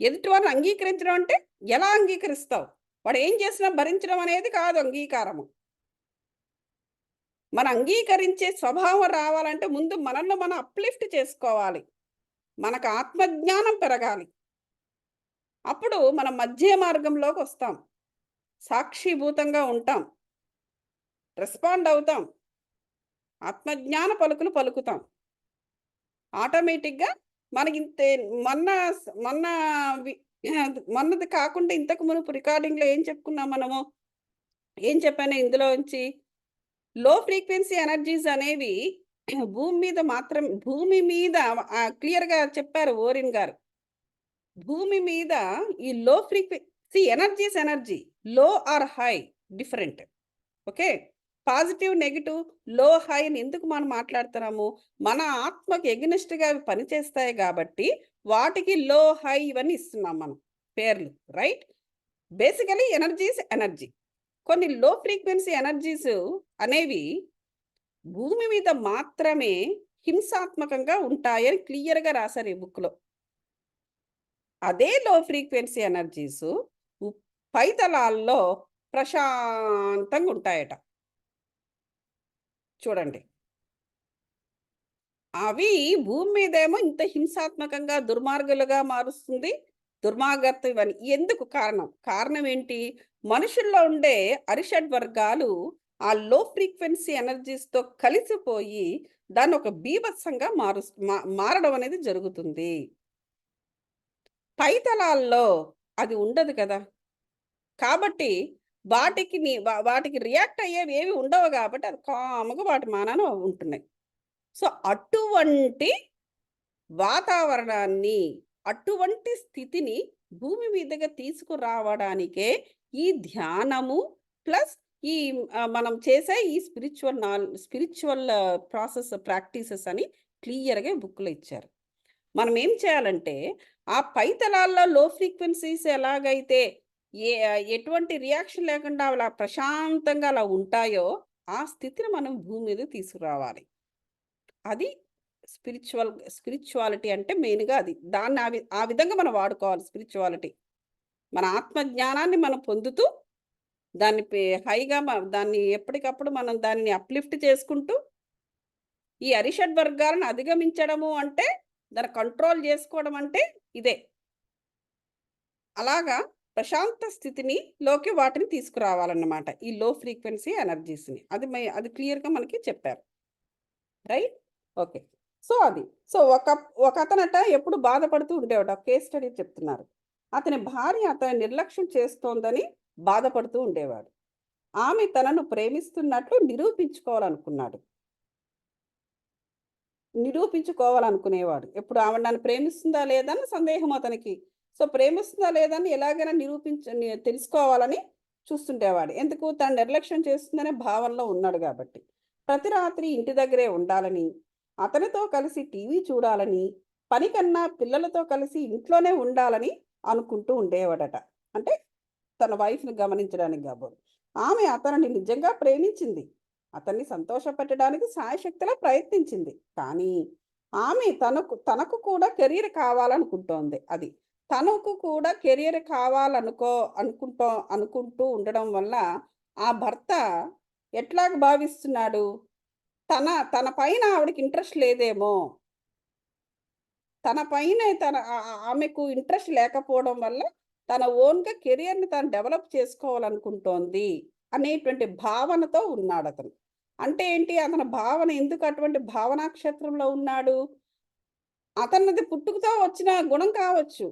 A: ఎదుటి వారిని అంగీకరించడం అంటే ఎలా అంగీకరిస్తావు? వాడు ఏం చేసినా భరించడం అనేది కాదు అంగీకారము. మన అంగీకరించే స్వభావం రావాలంటే ముందు మనల్ని మనం అప్‌లిఫ్ట్ చేసుకోవాలి. మనకు ఆత్మజ్ఞానం పెరగాలి. అప్పుడు మనం మధ్య మార్గంలోకొస్తాం. సాక్షిభూతంగా ఉంటాం. రెస్పాండ్ అవుతాం. ఆత్మజ్ఞాన పలుకులు పలుకుతాం. ఆటోమేటిక్‌గా మనకింతే మొన్న మొన్న వి మొన్నది కాకుండా ఇంతకు మునుపు రికార్డింగ్‌లో ఏం చెప్పుకున్నాం మనము? ఏం చెప్పాను ఇందులోంచి? లో ఫ్రీక్వెన్సీ ఎనర్జీస్ అనేవి భూమి మీద క్లియర్‌గా చెప్పారు ఓరిన్ గారు. భూమి మీద ఈ low energy. Low or high different. Okay. Positive, negative, low, high అని ఎందుకు మనం మాట్లాడుతున్నాము? మన ఆత్మకి ఎగనెస్ట్‌గా అవి పనిచేస్తాయి గాబట్టి, వాటికి లో, హై ఇవన్నీ ఇస్తున్నాం మనం పేర్లు. రైట్? Basically energy. కొన్ని లో ఫ్రీక్వెన్సీ ఎనర్జీస్ అనేవి భూమి మీద మాత్రమే హింసాత్మకంగా ఉంటాయని క్లియర్‌గా రాశారు ఈ బుక్‌లో. అదే లో ఫ్రీక్వెన్సీ ఎనర్జీసు పైతలాల్లో ప్రశాంతంగా ఉంటాయట. చూడండి. అవి భూమి మీదేమో ఇంత హింసాత్మకంగా, దుర్మార్గులుగా మారుస్తుంది. దుర్మార్గత్వం ఇవన్నీ. ఎందుకు కారణం? కారణం ఏంటి? మనుషుల్లో ఉండే అరిషడ్ వర్గాలు ఆ లో ఫ్రీక్వెన్సీ ఎనర్జీస్‌తో కలిసిపోయి దాన్ని ఒక బీభత్సంగా మారడం అనేది జరుగుతుంది. పైతలాల్లో అది ఉండదు కదా! కాబట్టి వాటికి రియాక్ట్ అయ్యేవి ఏవి ఉండవు గాబట్టి అది కామ్‌గా వాటి మానాన ఉంటున్నాయి. సో, అటువంటి వాతావరణాన్ని, అటువంటి స్థితిని భూమి మీదకి తీసుకురావడానికే ఈ ధ్యానము ప్లస్ ఈ మనం చేసే ఈ స్పిరిచ్యువల్ ప్రాక్టీసెస్ అని క్లియర్‌గా బుక్‌లో ఇచ్చారు. మనం ఏం చేయాలంటే, ఆ పైతలాల్లో లో ఫ్రీక్వెన్సీస్ ఎలాగైతే ఎటువంటి రియాక్షన్ లేకుండా అలా ప్రశాంతంగా అలా ఉంటాయో, ఆ స్థితిని మనం భూమి మీదకి తీసుకురావాలి. అది స్పిరిచ్యువాలిటీ అంటే మెయిన్‌గా అది. దాన్ని ఆ విధంగా మనం వాడుకోవాలి స్పిరిచ్యువాలిటీ. మన ఆత్మ జ్ఞానాన్ని మనం పొందుతూ, దాన్ని హైగా దాన్ని ఎప్పటికప్పుడు మనం దాన్ని అప్‌లిఫ్ట్ చేసుకుంటూ, ఈ అరిషడ్ వర్గాలను అధిగమించడము అంటే, దాన్ని కంట్రోల్ చేసుకోవడం అంటే ఇదే. అలాగా ప్రశాంత లోకి వాటిని తీసుకురావాలన్నమాట. ఈ లో ఫ్రీక్వెన్సీ ఎనర్జీస్‌ని. అది క్లియర్‌గా మనకి చెప్పారు. రైట్? ఓకే. సో, అది. సో, ఒకతనట ఎప్పుడు బాధపడుతూ ఉండేవాడు. ఒక కేస్ స్టడీ చెప్తున్నారు. అతని భార్య అతన్ని నిర్లక్ష్యం చేస్తోందని బాధపడుతూ ఉండేవాడు. ఆమె తనను ప్రేమిస్తున్నట్లు నిరూపించుకోవాలనుకునేవాడు. ఎప్పుడు ఆవిడ నన్ను ప్రేమిస్తుందా లేదా అని సందేహం అతనికి. సో, ప్రేమిస్తుందా లేదా అని ఎలాగైనా తెలుసుకోవాలని చూస్తుండేవాడు. ఎందుకు? తను నిర్లక్ష్యం చేస్తుందనే భావనలో ఉన్నాడు గాబట్టి. ప్రతి రాత్రి ఇంటి దగ్గరే ఉండాలని, అతనితో కలిసి టీవీ చూడాలని, పని కన్నా పిల్లలతో కలిసి ఇంట్లోనే ఉండాలని అనుకుంటూ ఉండేవాడట. అంటే తన వైఫ్‌ని గమనించడానికి గాబోలు. ఆమె అతనిని నిజంగా ప్రేమించింది. అతన్ని సంతోషపెట్టడానికి శాయశక్తులా ప్రయత్నించింది. కానీ ఆమె తనకు కూడా కెరీర్ కావాలనుకుంటోంది అది. తనకు కూడా కెరియర్ అనుకుంటూ ఉండడం వల్ల ఆ భర్త ఎట్లాగ భావిస్తున్నాడు? తన తన పైన ఆవిడకి ఇంట్రెస్ట్ లేదేమో! తన పైనే ఆమెకు ఇంట్రెస్ట్ లేకపోవడం వల్ల తన ఓన్‌గా కెరియర్‌ని తను డెవలప్ చేసుకోవాలనుకుంటోంది అనేటువంటి భావనతో ఉన్నాడతను. అంటే ఏంటి? అతని భావన ఎందుకు అటువంటి భావనా క్షేత్రంలో ఉన్నాడు? అతనిది పుట్టుకతో వచ్చిన గుణం కావచ్చు.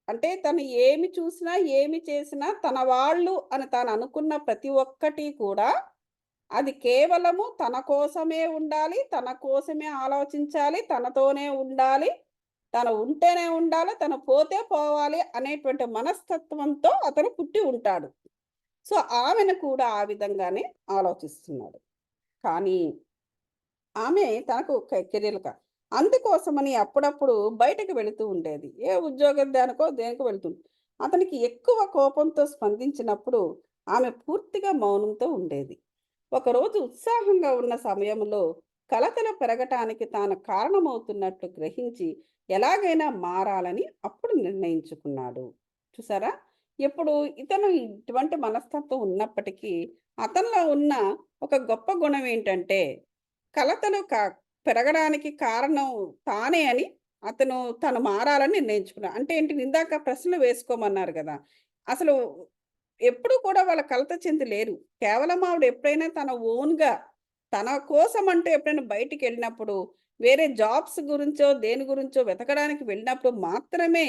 A: అంటే తను ఏమి చూసినా, ఏమి చేసినా తన వాళ్ళు అని తాను అనుకున్న ప్రతి ఒక్కటి కూడా అది కేవలము తన కోసమే ఉండాలి, తన కోసమే ఆలోచించాలి, తనతోనే ఉండాలి, తను ఉంటేనే ఉండాలి, తను పోతే పోవాలి అనేటువంటి మనస్తత్వంతో అతను పుట్టి ఉంటాడు. సో, ఆమెను కూడా ఆ విధంగానే ఆలోచిస్తున్నాడు. కానీ ఆమె తనకు కెరీర్‌గా అందుకోసమని అప్పుడప్పుడు బయటకి వెళుతూ ఉండేది. ఏ ఉద్యోగం దానికో దేనికో వెళ్తుంది. అతనికి ఎక్కువ కోపంతో స్పందించినప్పుడు ఆమె పూర్తిగా మౌనంతో ఉండేది. ఒకరోజు ఉత్సాహంగా ఉన్న సమయంలో కలతలు పెరగటానికి తాను కారణమవుతున్నట్లు గ్రహించి ఎలాగైనా మారాలని అప్పుడు నిర్ణయించుకున్నాడు. చూసారా? ఎప్పుడు ఇతను ఇటువంటి మనస్తత్వం ఉన్నప్పటికీ అతనిలో ఉన్న ఒక గొప్ప గుణం ఏంటంటే కలతలు పెరగడానికి కారణం తానే అని తను మారాలని నిర్ణయించుకున్నాడు. అంటే ఏంటి ఇందాక ప్రశ్నలు వేసుకోమన్నారు గదా! అసలు ఎప్పుడు కూడా వాళ్ళ కలత చెంది లేరు. కేవలం ఆవిడ ఎప్పుడైనా తన ఓన్‌గా తన కోసం అంటూ ఎప్పుడైనా బయటికెళ్ళినప్పుడు, వేరే జాబ్స్ గురించో, దేని గురించో వెతకడానికి వెళ్ళినప్పుడు మాత్రమే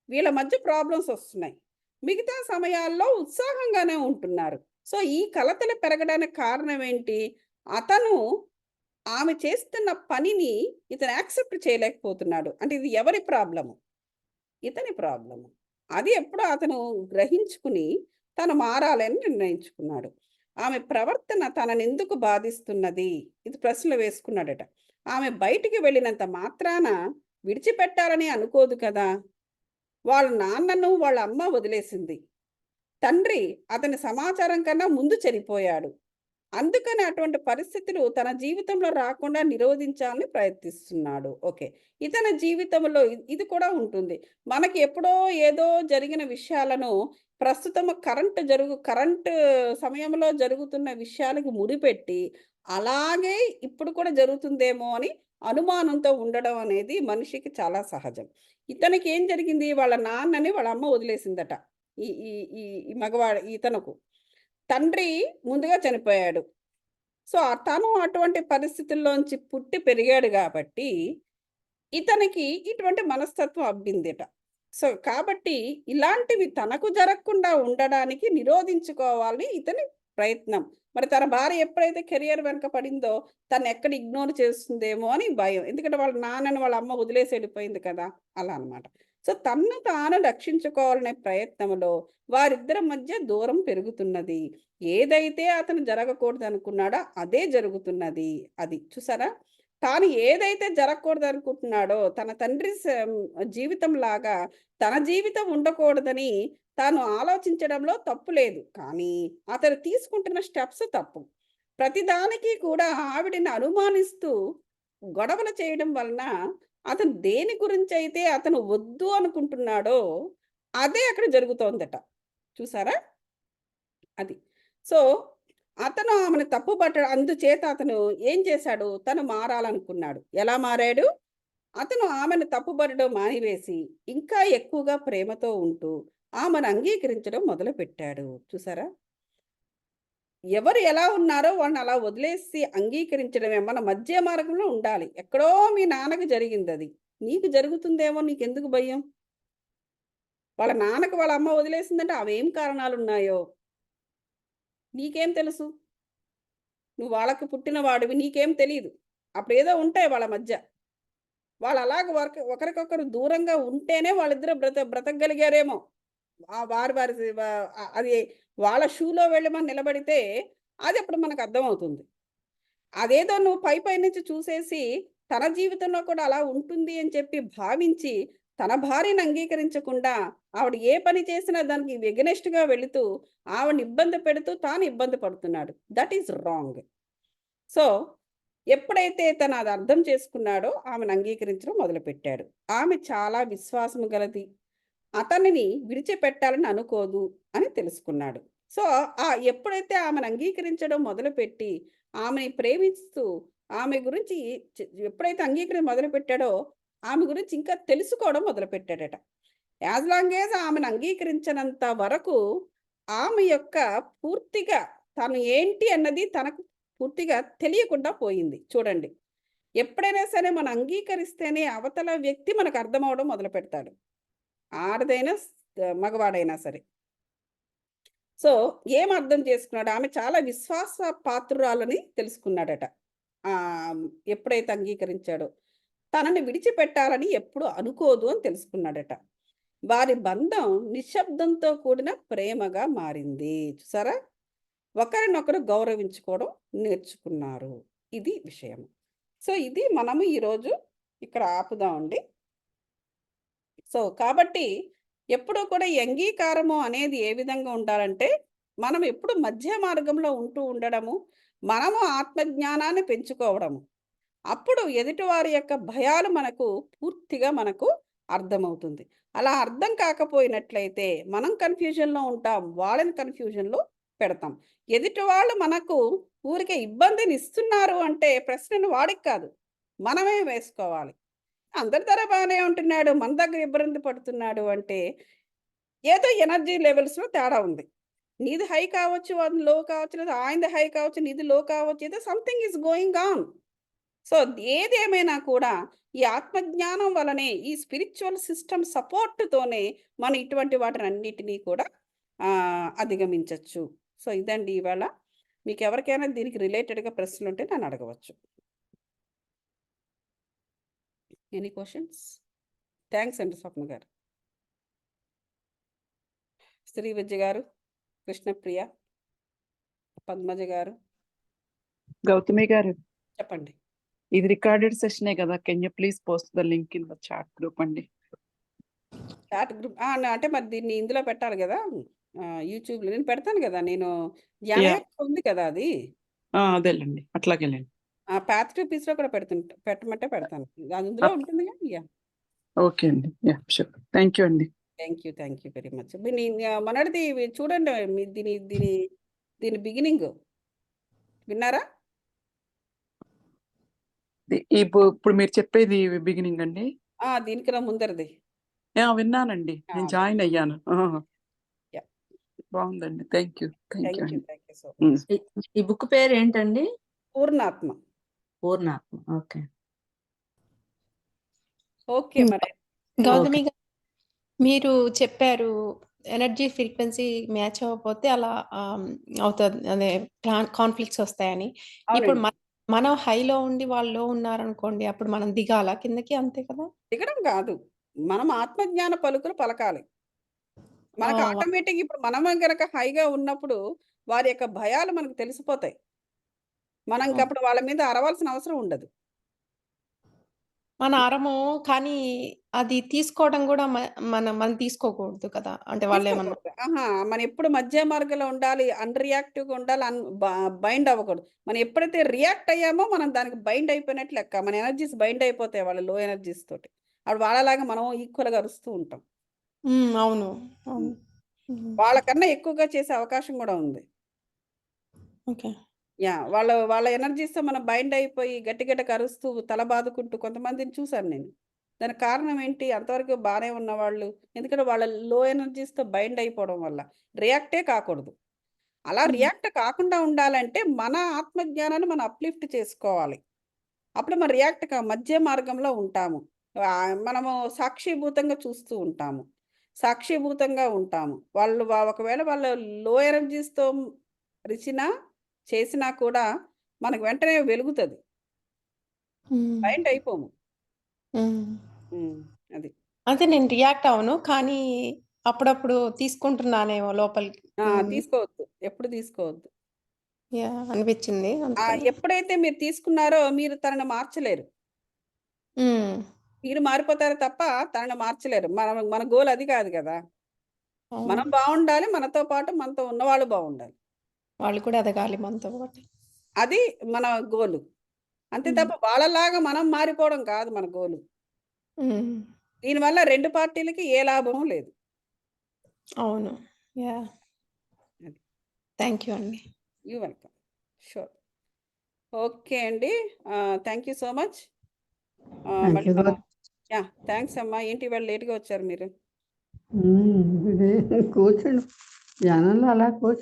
A: వీళ్ళ మధ్య ప్రాబ్లమ్స్ ఒస్తున్నాయి. మిగతా సమయాల్లో ఉత్సాహంగానే ఉంటున్నారు. సో, ఈ కలతలు పెరగడానికి కారణం ఏంటి? అతను ఆమె చేస్తున్న పనిని ఇతను యాక్సెప్ట్ చేయలేకపోతున్నాడు. అంటే ఇది ఎవరి ప్రాబ్లము? ఇతని ప్రాబ్లము. అది ఎప్పుడో అతను గ్రహించుకుని తను మారాలని నిర్ణయించుకున్నాడు. ఆమె ప్రవర్తన తననెందుకు బాధిస్తున్నది? ఇది ప్రశ్నలు వేసుకున్నాడట. ఆమె బయటికి వెళ్ళినంత మాత్రాన విడిచిపెట్టాలని అనుకోదు కదా! వాళ్ళ నాన్నను వాళ్ళ అమ్మ వదిలేసింది. తండ్రి అతని సమాచారం కన్నా ముందు చనిపోయాడు. అందుకని అటువంటి పరిస్థితులు తన జీవితంలో రాకుండా నిరోధించాలని ప్రయత్నిస్తున్నాడు. ఓకే. ఇతని జీవితంలో ఇది కూడా ఉంటుంది. మనకి ఎప్పుడో ఏదో జరిగిన విషయాలను ప్రస్తుతం కరెంట్ సమయంలో జరుగుతున్న విషయాలకు ముడిపెట్టి, అలాగే ఇప్పుడు కూడా జరుగుతుందేమో అని అనుమానంతో ఉండడం అనేది మనిషికి చాలా సహజం. ఇతనికి ఏం జరిగింది? వాళ్ళ నాన్నని వాళ్ళ అమ్మ వదిలేసిందట. ఈ ఈ ఈ ఈ మగవాడు ఇతనుకు. తండ్రి ముందుగా చనిపోయాడు. సో, తను అటువంటి పరిస్థితుల్లోంచి పుట్టి పెరిగాడు గాబట్టి, ఇతనికి ఇటువంటి మనస్తత్వం అబ్బిందిట. సో, కాబట్టి ఇలాంటివి తనకు జరగకుండా ఉండడానికి నిరోధించుకోవాలని ఇతని ప్రయత్నం. మరి తన భార్య ఎప్పుడైతే కెరియర్ వెనక పడిందో, తనెక్కడ ఇగ్నోర్ చేస్తుందేమో అని భయం. ఎందుకంటే వాళ్ళ నాన్నని వాళ్ళ అమ్మ వదిలేసి ఎళ్ళిపోయింది కదా! అలా అన్నమాట. సో, తన్ను తాను రక్షించుకోవాలనే ప్రయత్నంలో వారిద్దరి మధ్య దూరం పెరుగుతున్నది. ఏదైతే అతను జరగకూడదనుకున్నాడో అదే జరుగుతున్నది. అది. చూసారా? తాను ఏదైతే జరగకూడదనుకుంటున్నాడో తన తండ్రి జీవితంలాగా తన జీవితం ఉండకూడదని తాను ఆలోచించడంలో తప్పు లేదు. కానీ అతను తీసుకుంటున్న స్టెప్స్ తప్పు. ప్రతిదానికి కూడా ఆవిడని అనుమానిస్తూ గొడవలు చేయడం వలన అతను దేని గురించైతే అతను వద్దు అనుకుంటున్నాడో అదే అక్కడ జరుగుతోందట. చూసారా? అది. సో, అతను ఆమెను అందుచేత అతను ఏం చేశాడు? తను మారాలనుకున్నాడు. ఎలా మారాడు? అతను ఆమెను తప్పుబట్టడం మానివేసి, ఇంకా ఎక్కువగా ప్రేమతో ఉంటూ, ఆమెను అంగీకరించడం మొదలుపెట్టాడు. చూసారా? ఎవరు ఎలా ఉన్నారో వాళ్ళని అలా వదిలేసి అంగీకరించడమే. మన మధ్య మార్గంలో ఉండాలి. ఎక్కడో మీ నాన్నకి జరిగిందది. నీకు జరుగుతుందేమో నీకెందుకు భయం? వాళ్ళ నాన్నకి వాళ్ళ అమ్మ వదిలేసిందంటే అవేం కారణాలున్నాయో నీకేం తెలుసు? నువ్వు వాళ్ళకి పుట్టిన వాడివి. నీకేం తెలీదు. అప్పుడేదో ఉంటాయి వాళ్ళ మధ్య. వాళ్ళలాగా ఒకరికొకరు దూరంగా ఉంటేనే వాళ్ళిద్దరు బ్రతకగలిగారేమో! వారి వారి అది వాళ్ళ షూలో వెళ్లి మనం నిలబడితే అదప్పుడు మనకు అర్థమవుతుంది. అదేదో నువ్వు పై నుంచి చూసేసి తన జీవితంలో కూడా అలా ఉంటుంది అని చెప్పి భావించి, తన భార్యను అంగీకరించకుండా ఆవిడ ఏ పని చేసినా దానికి ఎగనెస్ట్‌గా వెళుతూ, ఆవిడని ఇబ్బంది పెడుతూ తాను ఇబ్బంది పడుతున్నాడు. That is wrong. సో, ఎప్పుడైతే తను అది అర్థం చేసుకున్నాడో ఆమెను అంగీకరించడం మొదలుపెట్టాడు. ఆమె చాలా విశ్వాసము గలది. అతనిని విడిచిపెట్టాలని అనుకోదు అని తెలుసుకున్నాడు. సో, ఎప్పుడైతే ఆమెను అంగీకరించడం మొదలుపెట్టి, ఆమెని ప్రేమిస్తూ, ఆమె గురించి ఎప్పుడైతే మొదలుపెట్టాడో, ఆమె గురించి ఇంకా తెలుసుకోవడం మొదలుపెట్టాడట. యాస్ లాంగ్ యాస్ ఆమెను అంగీకరించనంత వరకు, ఆమె యొక్క పూర్తిగా తను ఏంటి అన్నది తనకు పూర్తిగా తెలియకుండా పోయింది. చూడండి. ఎప్పుడైనా సరే మనం అంగీకరిస్తేనే అవతల వ్యక్తి మనకు అర్థమవ్వడం మొదలుపెడతాడు. ఆడదైనా మగవాడైనా సరే. సో ఏం అర్థం చేసుకున్నాడు, ఆమె చాలా విశ్వాస పాత్రురాలని తెలుసుకున్నాడట. ఆ ఎప్పుడైతే అంగీకరించాడో తనని విడిచిపెట్టాలని ఎప్పుడు అనుకోదు అని తెలుసుకున్నాడట. వారి బంధం నిశ్శబ్దంతో కూడిన ప్రేమగా మారింది. చూసారా, ఒకరినొకరు గౌరవించుకోవడం నేర్చుకున్నారు. ఇది విషయం. సో ఇది మనము ఈరోజు ఇక్కడ ఆపుదామండి. సో కాబట్టి ఎప్పుడూ కూడా ఈ అంగీకారము అనేది ఏ విధంగా ఉండాలంటే, మనం ఎప్పుడు మధ్య మార్గంలో ఉంటూ ఉండడము, మనము ఆత్మజ్ఞానాన్ని పెంచుకోవడము. అప్పుడు ఎదుటివారి యొక్క భయాలు పూర్తిగా మనకు అర్థమవుతుంది. అలా అర్థం కాకపోయినట్లయితే మనం కన్‌ఫ్యూజన్‌లో ఉంటాం. వాళ్ళని కన్‌ఫ్యూజన్‌లో పెడతాం. ఎదుటి వాళ్ళు మనకు ఊరికే ఇబ్బందినిస్తున్నారు అంటే ప్రశ్నను వాడికి కాదు, మనమే వేసుకోవాలి. అందరి ధర బానే ఉంటున్నాడు, మన దగ్గర ఇబ్బంది పడుతున్నాడు అంటే, ఏదో ఎనర్జీ లెవెల్స్‌లో తేడా ఉంది. నీది హై కావచ్చు, అది లో కావచ్చు, లేదా ఆయనది హై కావచ్చు, నీది లో కావచ్చు. ఏదో something is going on. So, ఏదేమైనా కూడా ఈ ఆత్మజ్ఞానం వలనే, ఈ స్పిరిచ్యువల్ సిస్టమ్ సపోర్ట్‌తోనే మనం ఇటువంటి వాటినన్నిటిని కూడా అధిగమించొచ్చు. సో, ఇదండి ఇవాళ. మీకెవరికైనా దీనికి రిలేటెడ్‌గా ప్రశ్నలుంటే నన్ను అడగవచ్చు. Any questions? థాంక్స్ అండి స్వప్న గారు. శ్రీ విద్య గారు, కృష్ణప్రియ, పద్మజ గారు
C: గౌతమి గారు,
A: చెప్పండి.
C: ఇది రికార్డెడ్ సెషనే కదా, can you please post the link in the chat group అండి.
A: చాట్ గ్రూప్ అంటే మరి దీన్ని ఇందులో పెట్టాలి కదా, యూట్యూబ్లో నేను పెడతాను కదా. నేను జ్ఞానయాత్ర ఉంది కదా అది,
C: అదేలేండి, అట్లాగేలేండి.
A: పాత్ టు పీస్లో కూడా పెట్టమంటే పెడతాను. అది అందులో ఉంటుంది. యా,
C: ఓకే అండి, యా షూర్. థ్యాంక్ యూ అండి.
A: Thank you very much. మనడిది చూడండి, దీని దీని దీని బిగినింగ్ విన్నారా?
C: ఇప్పుడు మీరు చెప్పేది బిగినింగ్ అండి?
A: దీనికన్నా ముందరది
C: విన్నానండి, నేను జాయిన్ అయ్యాను.
A: యా,
C: బాగుందండి. థ్యాంక్ యూ
A: థ్యాంక్ యూ
C: అండి.
A: So much.
D: ఈ బుక్ పేరు ఏంటండి?
A: పూర్ణాత్మ.
D: పూర్ణాత్మ. ఓకే.
A: ఓకే మరి
E: గౌతమి గారు, మీరు చెప్పారు ఎనర్జీ ఫ్రీక్వెన్సీ మ్యాచ్ అవ్వకపోతే అలా అవుతుంది, అదే కాన్ఫ్లిక్ట్స్ వస్తాయని. ఇప్పుడు
A: అవునండి.
E: మనం హైలో ఉండి వాళ్ళు లో ఉన్నారనుకోండి, అప్పుడు మనం దిగాల కిందకి, అంతే కదా?
A: దిగడం కాదు, మనం ఆత్మజ్ఞాన పలుకులు పలకాలి. మనకు
E: ఓ,
A: ఆటోమేటిక్ ఇప్పుడు మనం గనక హైగా ఉన్నప్పుడు వారి యొక్క భయాలు మనకు తెలిసిపోతాయి. మనం ఇంకప్పుడు వాళ్ళ మీద అరవాల్సిన అవసరం ఉండదు.
E: మన అరము, కానీ అది తీసుకోవడం కూడా మనం తీసుకోకూడదు కదా, అంటే వాళ్ళు ఏమన్నా.
A: తీసుకోకూడదు. మనం ఎప్పుడు మధ్య మార్గంలో ఉండాలి, రియాక్టివ్గా ఉండాలి, బైండ్ అవ్వకూడదు. మనం ఎప్పుడైతే రియాక్ట్ అయ్యామో మనం దానికి బైండ్ అయిపోయినట్లు లెక్క. మన ఎనర్జీస్ బైండ్ అయిపోతాయి వాళ్ళ లో ఎనర్జీస్ తోటి. అప్పుడు వాళ్ళలాగా మనం ఈక్వల్గా అరుస్తూ ఉంటాం.
E: అవును, అవును.
A: వాళ్ళకన్నా ఎక్కువగా చేసే అవకాశం కూడా ఉంది.
E: ఓకే.
A: వాళ్ళ ఎనర్జీస్తో మనం బైండ్ అయిపోయి గట్టి గట్టిగా అరుస్తూ తల బాదుకుంటూ కొంతమందిని చూశాను నేను. దానికి కారణం ఏంటి, అంతవరకు బాగానే ఉన్నవాళ్ళు, ఎందుకంటే వాళ్ళ లో ఎనర్జీస్తో బైండ్ అయిపోవడం వల్ల రియాక్టే కాకూడదు. అలా రియాక్ట్ కాకుండా ఉండాలంటే మన ఆత్మజ్ఞానాన్ని మనం అప్లిఫ్ట్ చేసుకోవాలి. అప్పుడు మనం మధ్య మార్గంలో ఉంటాము. మనము సాక్షిభూతంగా చూస్తూ ఉంటాము, సాక్షిభూతంగా ఉంటాము. వాళ్ళు ఒకవేళ వాళ్ళ లో ఎనర్జీస్తో చేసినా కూడా మనకు వెంటనే వెలుగుతుంది, బైండ్ అయిపోము. అది
E: అంటే నేను రియాక్ట్ అవను, కానీ అప్పుడప్పుడు తీసుకుంటున్నానేమో లోపలికి.
A: తీసుకోవద్దు, ఎప్పుడు తీసుకోవద్దు.
E: అనిపించింది.
A: ఎప్పుడైతే మీరు తీసుకున్నారో మీరు తనని మార్చలేరు. మీరు మారిపోతారు తప్ప తనని మార్చలేరు. మన గోల్ అది కాదు కదా. మనం బాగుండాలి, మనతో పాటు మనతో ఉన్నవాళ్ళు బాగుండాలి,
E: వాళ్ళు కూడా ఎదగాలి మనతో పాటు.
A: అది మన గోలు. అంతే తప్ప వాళ్ళలాగా మనం మారిపోవడం కాదు మన గోలు. దీనివల్ల రెండు పార్టీలకి ఏ లాభం లేదు.
E: అవును. యా, థ్యాంక్ యూ అండి.
A: You welcome. షూర్. ఓకే అండి, thank you so much. Thanks అమ్మా. ఏంటి ఇవాళ లేట్గా వచ్చారు మీరు?
F: కూర్చోండి ధ్యానంలో అలా కూర్చో.